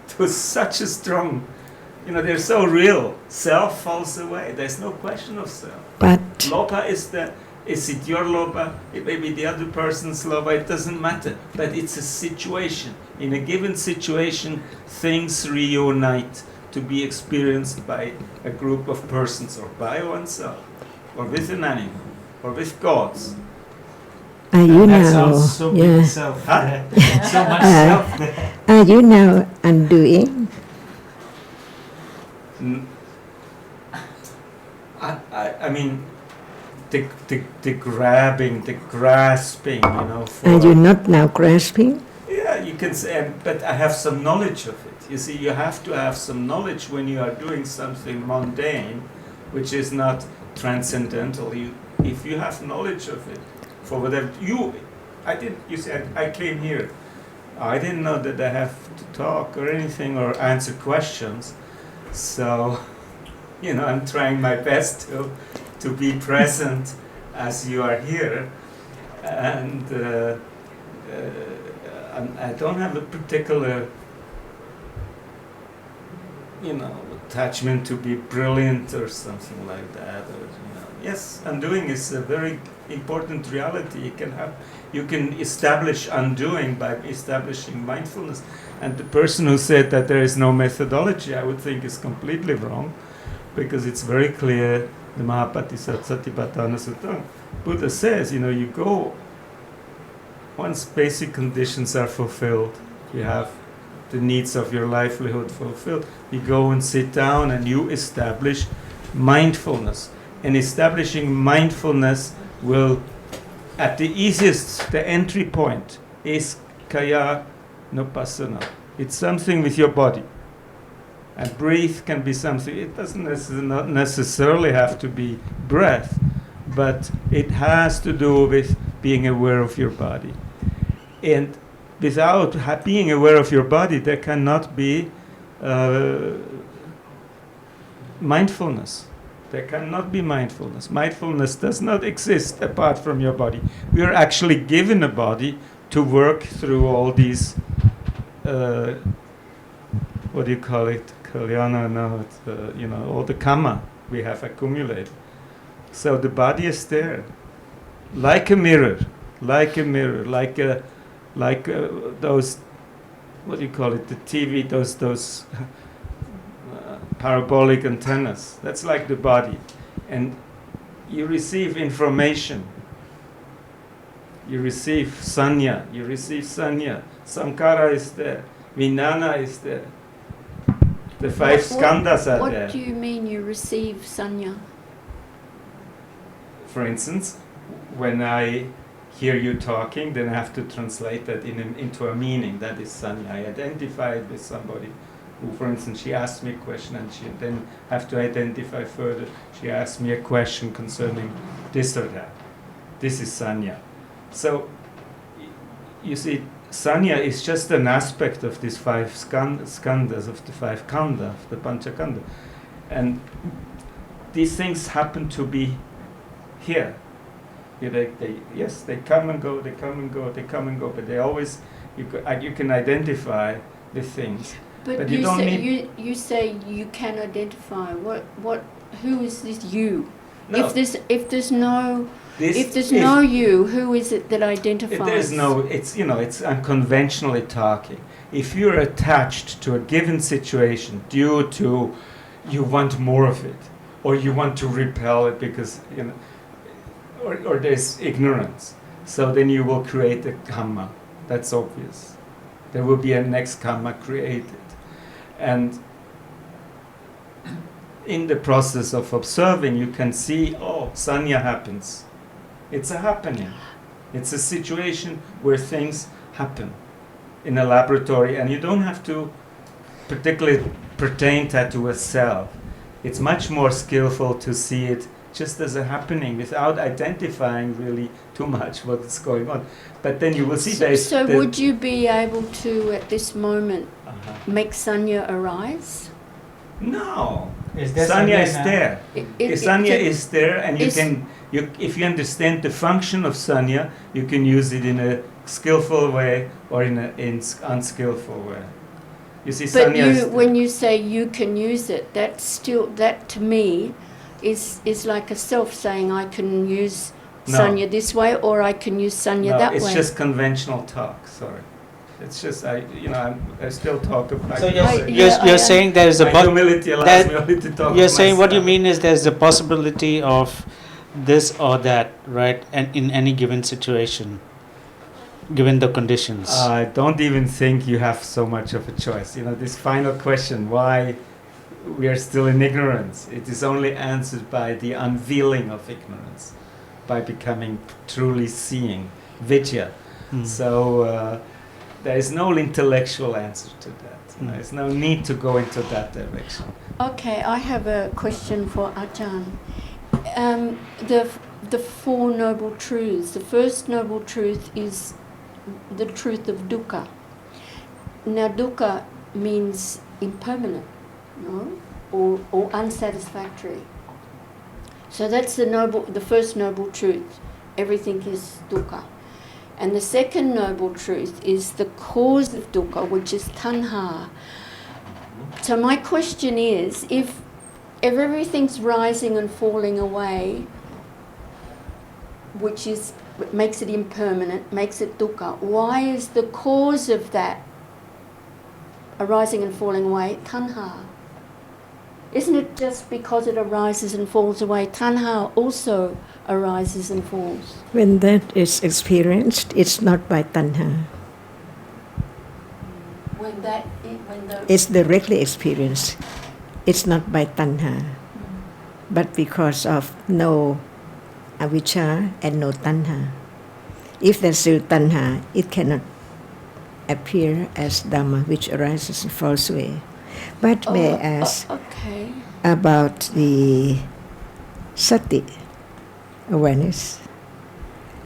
to such a strong, they're so real. Self falls away. There's no question of self. But Lopa is it your lopa? It may be the other person's lopa. It doesn't matter. But it's a situation. In a given situation, things reunite to be experienced by a group of persons, or by oneself, or with an animal, or with gods. are you That now? sounds so Yeah. big self. So much self there. Are you now undoing? I mean, the grabbing, the grasping, for... Are you not now grasping? Yeah, you can say, but I have some knowledge of it. You see, you have to have some knowledge when you are doing something mundane, which is not transcendental. If you have knowledge of it, for whatever you said, I came here. I didn't know that I have to talk or anything or answer questions. So, I'm trying my best to be present as you are here. And I don't have a particular, attachment to be brilliant or something like that. Or, Yes, undoing is a very important reality. You can establish undoing by establishing mindfulness. And the person who said that there is no methodology, I would think is completely wrong, because it's very clear. The Mahapattisatipatthana Sutta, Buddha says, you go, once basic conditions are fulfilled, you have the needs of your livelihood fulfilled, you go and sit down and you establish mindfulness. And establishing mindfulness will, at the easiest, the entry point is kaya nupassana. It's something with your body. And breathe can be something, it doesn't not necessarily have to be breath, but it has to do with being aware of your body. And without being aware of your body, there cannot be mindfulness. There cannot be mindfulness. Mindfulness does not exist apart from your body. We are actually given a body to work through all these, what do you call it? Kalyana, no, it's, all the karma we have accumulated. So the body is there, like a mirror, like those, what do you call it? The TV, those parabolic antennas. That's like the body, and you receive information. You receive sanya. Sankara is there. Vijnana is there. The five skandhas are there. What do you mean you receive sanya? For instance, when I hear you talking, then I have to translate that into a meaning. That is sanya. I identify it with somebody who, for instance, she asked me a question, and she then have to identify further. She asked me a question concerning this or that. This is sanya. So, you see, sanya is just an aspect of these five skandhas, of the five khandha, of the panchakanda. And these things happen to be here. They come and go, but they always, you can identify the things. But you say you can identify. Who is this you? No. If there's no you, who is it that identifies? There's no, it's unconventionally talking. If you're attached to a given situation due to you want more of it, or you want to repel it because, or there's ignorance, so then you will create a karma. That's obvious. There will be a next karma created. And in the process of observing, you can see, sanya happens. It's a happening. It's a situation where things happen in a laboratory, and you don't have to particularly pertain that to a cell. It's much more skillful to see it just as a happening without identifying really too much what is going on. But then you will see So would you be able to, at this moment, make sanya arise? No. Is there Sanya Sanya is now? there. Sanya is there, and is- if you understand the function of sanya, you can use it in a skillful way or in an unskillful way. You see, But sanya is when you say you can use it, that to me is like a self saying I can use No. sanya this way or I can use sanya no, that it's way. just conventional talk. Sorry, it's just I still talk about. So Yeah, you're saying there is a My humility allows that- me only to talk. you're of saying what you myself. mean is there's a possibility of this or that, right? And in any given situation, given the conditions. I don't even think you have so much of a choice. This final question, why we are still in ignorance, it is only answered by the unveiling of ignorance, by becoming truly seeing, vidya. So there is no intellectual answer to that. There's no need to go into that direction. Okay, I have a question for Ajarn. The Four Noble Truths. The first noble truth is the truth of dukkha. Now, dukkha means impermanent, no, or unsatisfactory. So that's the first noble truth. Everything is dukkha. And the second noble truth is the cause of dukkha, which is tanha. So my question is, if everything's rising and falling away, which makes it impermanent, makes it dukkha, why is the cause of that arising and falling away tanha? Isn't it just because it arises and falls away? Tanha also arises and falls. When that is experienced, it's not by tanha. It's directly experienced. It's not by tanha, but because of no avijja and no tanha. If there's still tanha, it cannot appear as Dhamma, which arises and falls away. But may I ask Okay. about the sati, awareness.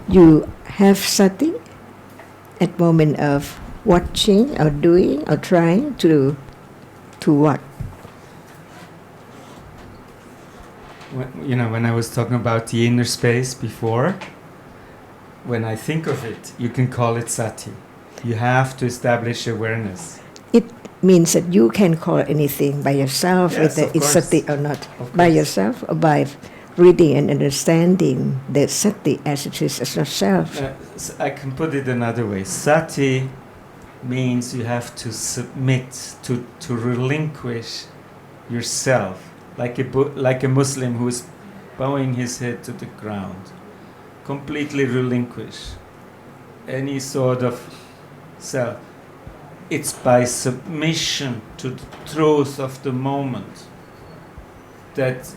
You have sati at moment of watching or doing or trying to what? When I was talking about the inner space before, when I think of it, you can call it sati. You have to establish awareness. It means that you can call anything by yourself, Yes, whether of it's course. sati or not, Of by course. yourself or by reading and understanding the sati as it is as yourself. I can put it another way. Sati means you have to submit, to relinquish yourself, like a Muslim who is bowing his head to the ground. Completely relinquish any sort of self. It's by submission to the truth of the moment that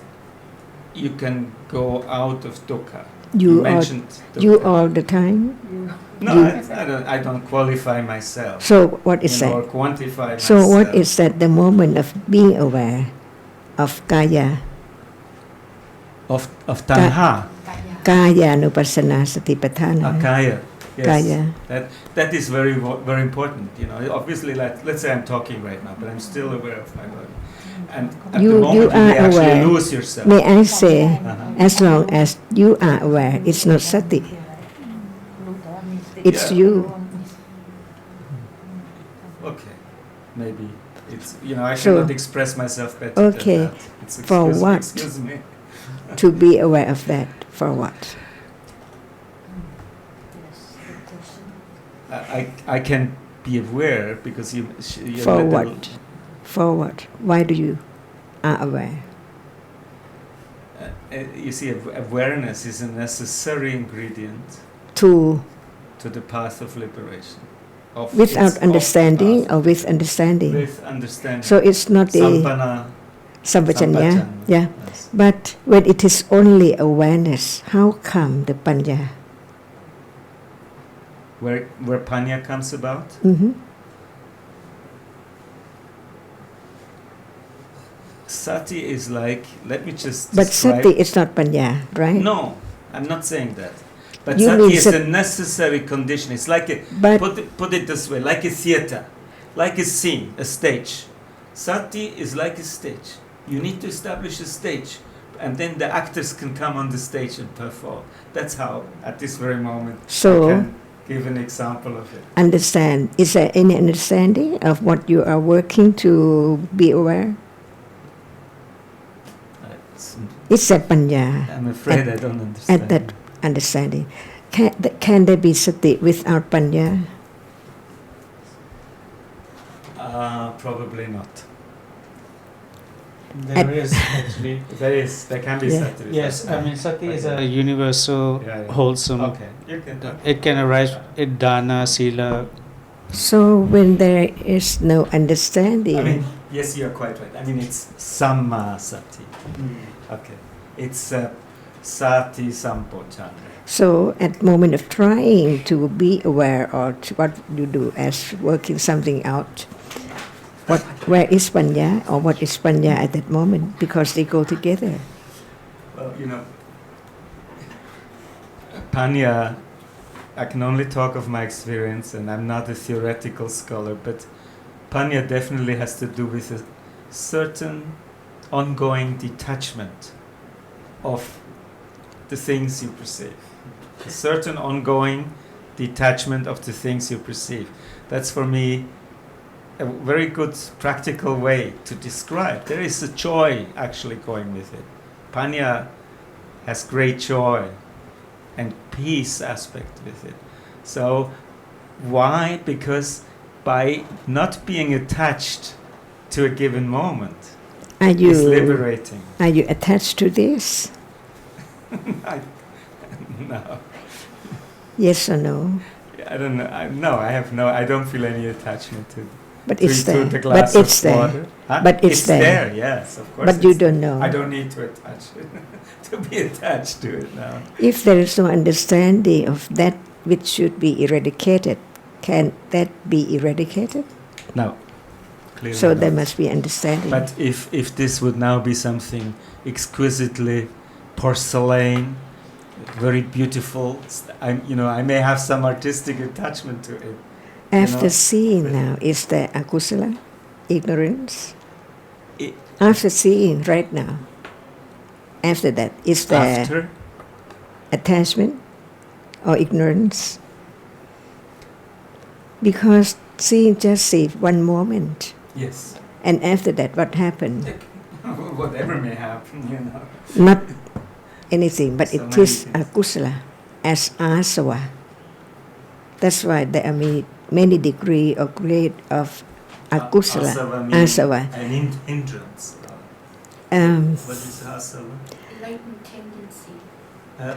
you can go out of dukkha. You mentioned You dukkha. all the time. No, you- I don't qualify myself. So what is Or that? quantify So myself. what is that? The moment of being aware of kaya, of tanha, kaya nupassana satipatthana. akaya. Yes. Kaya. That is very important. Obviously, let's say I'm talking right now, but I'm still aware of my body. And at You- the moment you you may are actually aware. lose yourself. May I say, Uh-huh. as long as you are aware, it's not sati. It's Yeah. you. Okay, maybe it's I So- cannot express myself better. Okay, Than that. It's for what? Excuse me. To be aware of that. For what? I can be aware because you. For let the- what? For what? Why do you are aware? You see, awareness is a necessary ingredient To to the path of liberation. without understanding or with understanding. With understanding. So it's not the Sampana. sampajanya. Yeah. Yes. But when it is only awareness, how come the panya? Where panya comes about? Mm-hmm. Sati is like, let me just But describe. sati is not panya, right? No, I'm not saying that. But You sati mean is a necessary condition. It's like a, But put it this way, like a theater, like a scene, a stage. Sati is like a stage. You need to establish a stage, and then the actors can come on the stage and perform. That's how, at this very moment, I so can give an example of it. understand. Is there any understanding of what you are working to be aware? It's that panya. I'm afraid I don't understand. At that understanding, can there be sati without panya? Probably not. There is actually. There can be Yeah. sati. without Yes, I panya. mean sati is Okay. a universal, Yeah, yeah. wholesome. Okay, you can talk. It can arise in dana, sila. So when there is no understanding, I mean, yes, you're quite right. I mean, it's samma sati. Okay, it's sati sampojana. so at moment of trying to be aware or to what you do as working something out, where is panya or what is panya at that moment? Because they go together. Well, panya, I can only talk of my experience, and I'm not a theoretical scholar, but panya definitely has to do with a certain ongoing detachment of the things you perceive. A certain ongoing detachment of the things you perceive. That's for me a very good practical way to describe. There is a joy actually going with it. Panya has great joy and peace aspect with it. So why? Because by not being attached to a given moment is liberating. Are you attached to this? No, Yes or no? I don't know. I don't feel any attachment to But it's there. the glass But it's of there. water. Huh? But it's there. Yes, of course. But you it's don't know. I don't need to attach it, to be attached to it now. If there is no understanding of that which should be eradicated, can that be eradicated? No, clearly So not. there must be understanding. But if this would now be something exquisitely porcelain, very beautiful, I may have some artistic attachment to it. After know, seeing but- now, is there akusala, ignorance? I- After seeing right now, after that, is there After, attachment or ignorance? Because seeing just see one moment, yes, and after that, what happened? whatever may happen, Not anything, but So it many is things. akusala as asava. That's why there are many degree or grade of akusala, Asava means asava. an hindrance. What is asava? Latent tendency.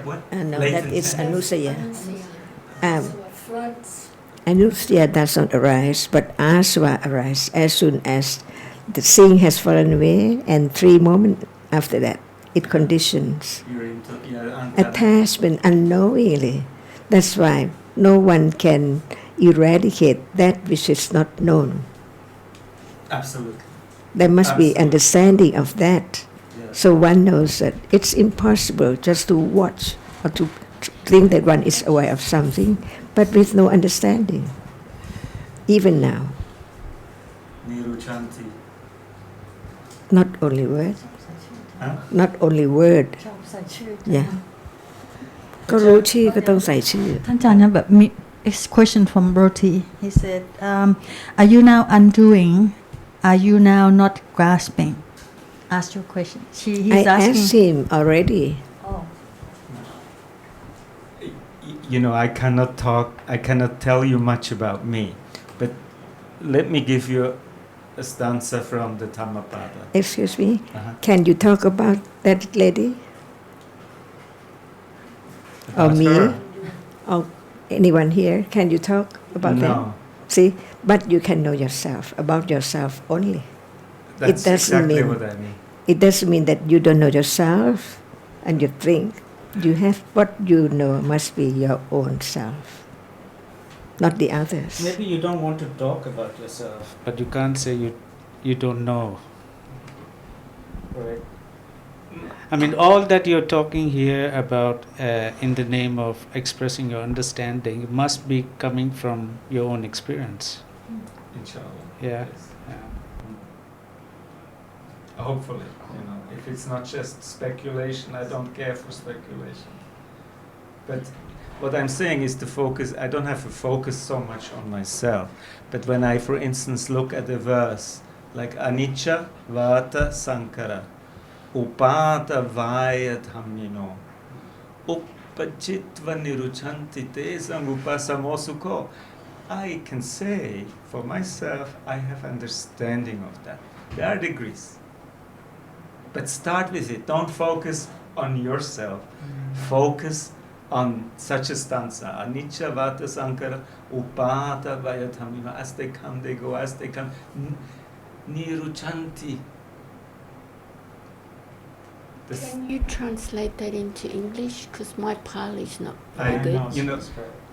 What? No, Latent that is tendency. anusaya. Anusia. So it floods. Anusaya does not arise, but asava arises as soon as the seeing has fallen away, and 3 moments after that, it conditions You're attachment unknowingly. That's why no one can eradicate that which is not known. Absolutely. There must be Absolutely. understanding of that. Yes. So one knows that it's impossible just to watch or to think that one is aware of something, but with no understanding. Even now, Niruchanti. not only word, Huh? not only word. ชอบใส่ชื่อ Yeah. ก็รู้ชื่อก็ต้องใส่ชื่อ ท่านอาจารย์นะแบบมี question from Roti. He said, "Are you now undoing? Are you now not grasping?" Ask your question. He's I asking. asked him already. อ๋อ I cannot talk, I cannot tell you much about me, but let me give you a stanza from the Dhammapada. Excuse me. Uh-huh. Can you talk about that lady or About me her? or anyone here? Can you talk about them? No, See, but you can know yourself, about yourself only. that's doesn't exactly mean- what I mean. It doesn't mean that you don't know yourself and you think. You have what you know must be your own self, not the others. Maybe you don't want to talk about yourself, but you can't say you don't know. Right. I mean, all that you're talking here about in the name of expressing your understanding must be coming from your own experience. Inshallah. Yeah. Yes. Yeah. Hopefully, if it's not just speculation, I don't care for speculation. But what I'm saying is to focus, I don't have to focus so much on myself. But when I, for instance, look at a verse like Anicca Vata Sankara, Upata Vaya Dhammino, Uppachitva Niruchanti Te Samupasamo, I can say for myself, I have understanding of that. There are degrees. But start with it. Don't focus on yourself. Focus on such a stanza. Anicca Vata Sankara, Upata Vaya Dhammino. As they come, they go. As they come, Niruchanti. Can you translate that into English? Because my Pali is not I very know. good.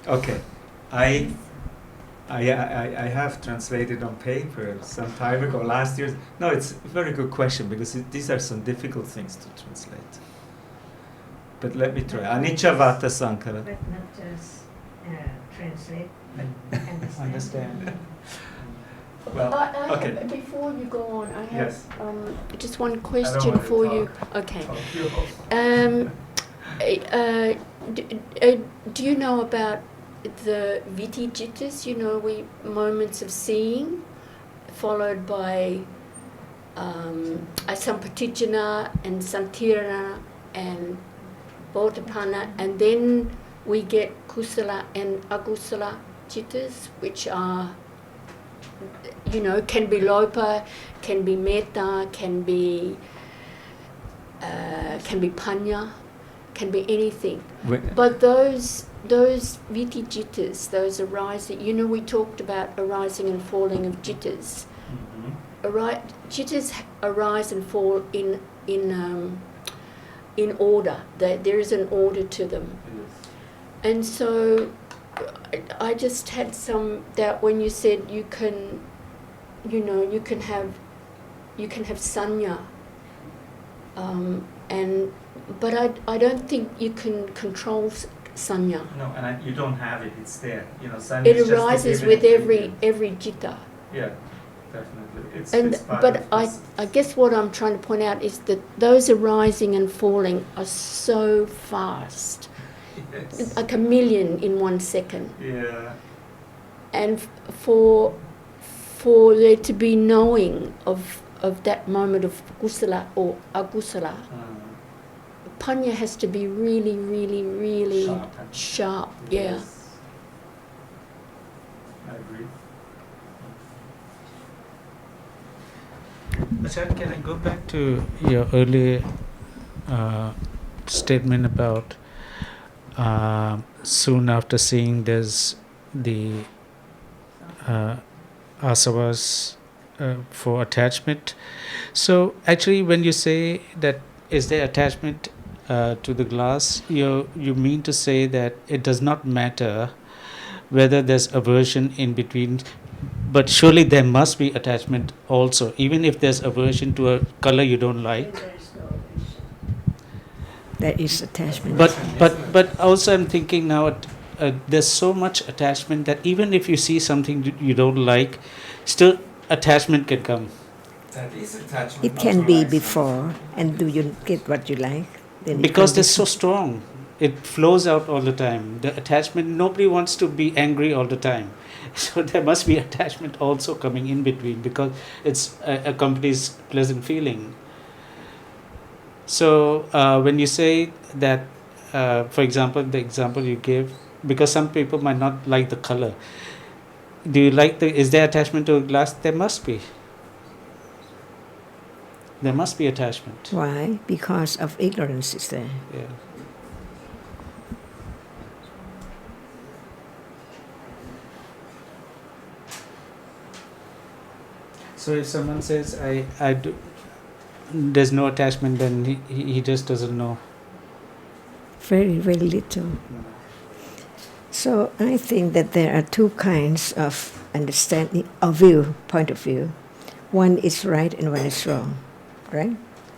Okay. I have translated on paper some time ago, last year. No, it's a very good question because these are some difficult things to translate. But let me try. Anicca Vata Sankara. But not just translate, but Understand. Well, okay. Before you go on, I have Yes. just one I don't question want to for talk. you. Okay. You. Do you know about the Vitijittas? We moments of seeing, followed by Asampatijana and Santirana and Bodhapana, and then we get Kusala and Agusala Jittas, which are, can be Lopa, can be Metta, can be Panya, can be anything. But those Vitijittas, those arising, we talked about arising and falling of jittas. Jittas arise and fall in order. There is an order to them. And so I just had some doubt when you said you can have sanya, but I don't think you can control sanya. No, and you don't have it. It's there. Sanya It is just arises given with ingredient. every jitta. Yeah, definitely. It's part But of I guess what I'm trying to point out is that those arising and falling are so fast, Yes. like 1,000,000 in 1 second. Yeah. And for there to be knowing of that moment of kusala or agusala, panya has to be really, really, really sharp. Yeah. Yes. I agree. Ajarn, can I go back to your earlier statement about soon after seeing there's the asavas for attachment. So actually when you say that is there attachment to the glass, you mean to say that it does not matter whether there's aversion in between, but surely there must be attachment also, even if there's aversion to a color you don't like. there is attachment. But also I'm thinking now there's so much attachment that even if you see something you don't like, still attachment can come. That is attachment. It can be before, and do you get what you like? Then Because they're so strong. It flows out all the time. The attachment, nobody wants to be angry all the time. So there must be attachment also coming in between because it's accompanies pleasant feeling. So when you say that, for example, the example you gave, because some people might not like the color. Do you like is there attachment to a glass? There must be. There must be attachment. Why? Because of ignorance is there. Yeah. So if someone says I do, there's no attachment, then he just doesn't know. Very, very little. So I think that there are two kinds of understanding, of view, point of view. One is right and one is wrong, right?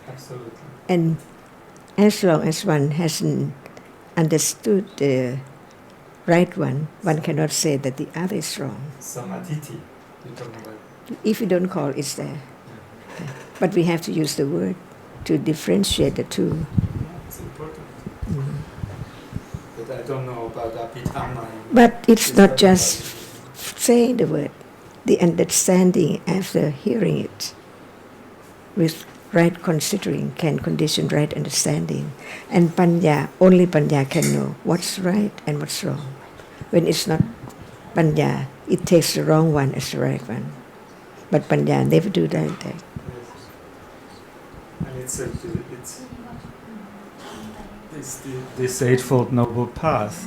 Absolutely. And as long as one hasn't understood the right one cannot say that the other is wrong. Samadhi, you're talking about. If you don't call, it's there. But we have to use the word to differentiate the two. It's important. Mm. But I don't know about Abhidhamma. But it's not just saying the word, the understanding after hearing it with right considering can condition right understanding. And panya, only panya can know what's right and what's wrong. When it's not panya, it takes the wrong one as the right one. But panya never do that. Yes. And it's this Eightfold Noble Path.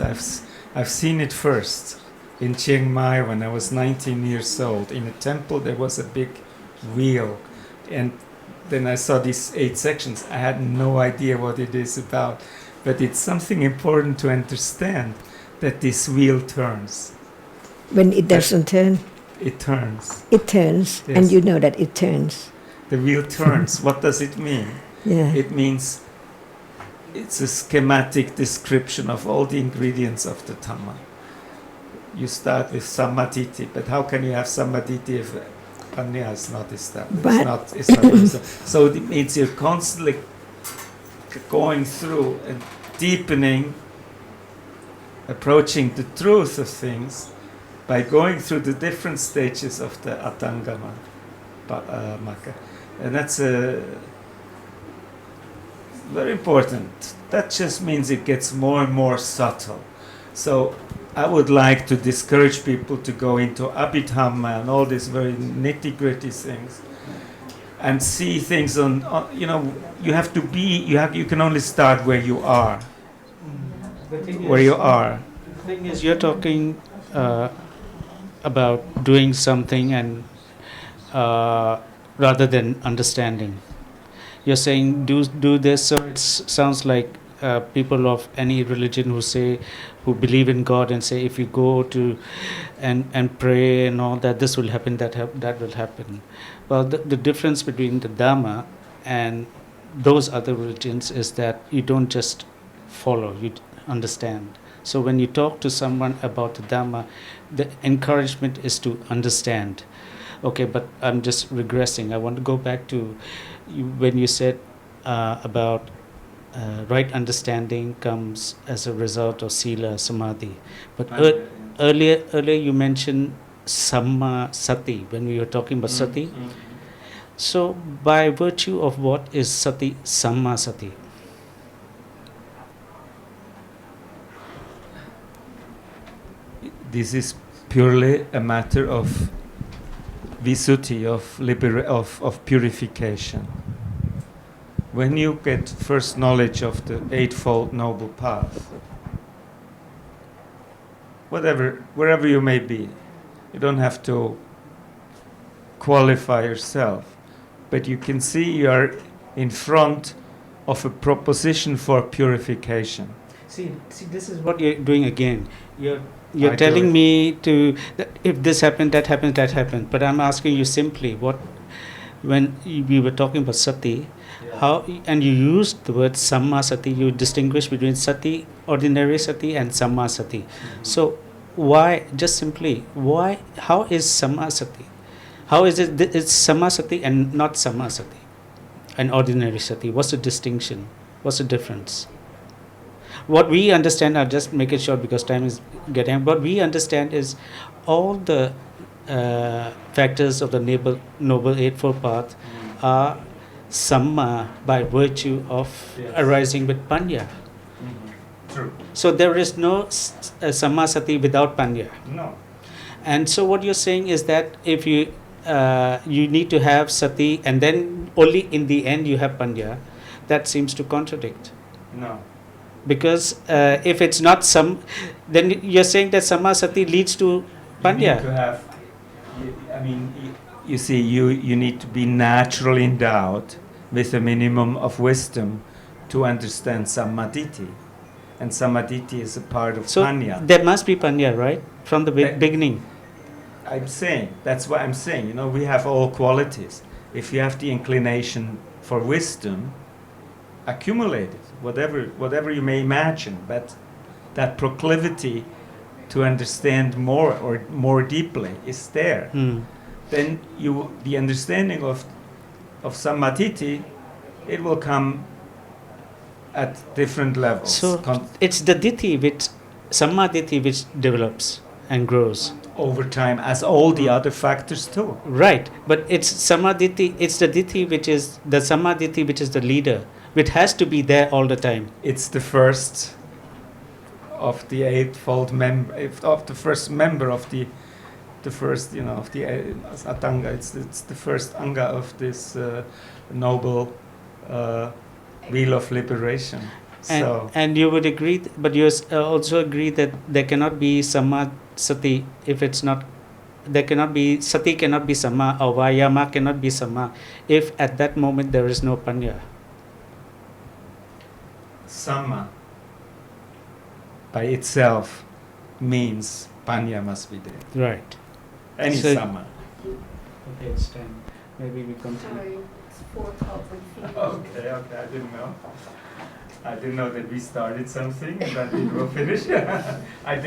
I've seen it first in Chiang Mai when I was 19 years old. In a temple there was a big wheel, and then I saw these 8 sections. I had no idea what it is about, but it's something important to understand, that this wheel turns. When it doesn't turn, It turns. it turns, Yes. and you know that it turns. The wheel turns. What does it mean? Yeah. It means it's a schematic description of all the ingredients of the Dhamma. You start with samadhi, but how can you have samadhi if panya is not established? But It's not established. So it means you're constantly going through and deepening, approaching the truth of things by going through the different stages of the Atangama Magga. And that's very important. That just means it gets more and more subtle. So I would like to discourage people to go into Abhidhamma and all these very nitty-gritty things and see things on you have to be, you can only start where you are. Where you are. The thing is, you're talking about doing something and rather than understanding. You're saying do this, so it sounds like people of any religion who believe in God and say if you go to and pray and all that, this will happen, that will happen. Well, the difference between the Dhamma and those other religions is that you don't just follow, you understand. So when you talk to someone about the Dhamma, the encouragement is to understand. Okay, but I'm just regressing. I want to go back to when you said about right understanding comes as a result of sila, samadhi. But earlier you mentioned samma sati when we were talking about sati. So by virtue of what is sati, samma sati? This is purely a matter of visuddhi, of purification. When you get first knowledge of the Eightfold Noble Path, wherever you may be, you don't have to qualify yourself, but you can see you are in front of a proposition for purification. See, this is what you're doing again. You're telling me that if this happened, that happened, that happened. But I'm asking you simply, when we were talking about sati, how, and you used the word samma sati, you distinguish between sati, ordinary sati, and samma sati. So why, just simply, how is samma sati? How is it it's samma sati and not samma sati, and ordinary sati? What's the distinction? What's the difference? What we understand, I'll just make it short because time is getting. What we understand is all the factors of the Noble Eightfold Path are samma by virtue of arising with panya. True. So there is no samma sati without panya. No. And so what you're saying is that if you need to have sati and then only in the end you have panya, that seems to contradict. No. Because if it's not then you're saying that samma sati leads to panya. You need to have, you see, you need to be naturally endowed with a minimum of wisdom to understand samadhi. And samadhi is a part of panya. There must be panya, right? From the beginning. That's what I'm saying. We have all qualities. If you have the inclination for wisdom accumulated, whatever you may imagine, but that proclivity to understand more or more deeply is there. Then the understanding of Sammaditthi, it will come at different levels. So it's the Ditti which, Sammaditthi which develops and grows. Over time, as all the other factors too. Right, but it's Sammaditthi, it's the Ditti which is, the Sammaditthi which is the leader, which has to be there all the time. It's the first of the eightfold member, of the first member of the first, of the Atanga. It's the first anga of this noble wheel of liberation. And you would agree, but you also agree that there cannot be Samma Sati if it's not, there cannot be, Sati cannot be Samma, or Vayama cannot be Samma if at that moment there is no Panya. Samma by itself means Panya must be there. Right. Any Samma. Okay, it's time. Maybe we continue. Sorry, it's 4:12. Okay, I didn't know. I didn't know that we started something and that we will finish. I didn't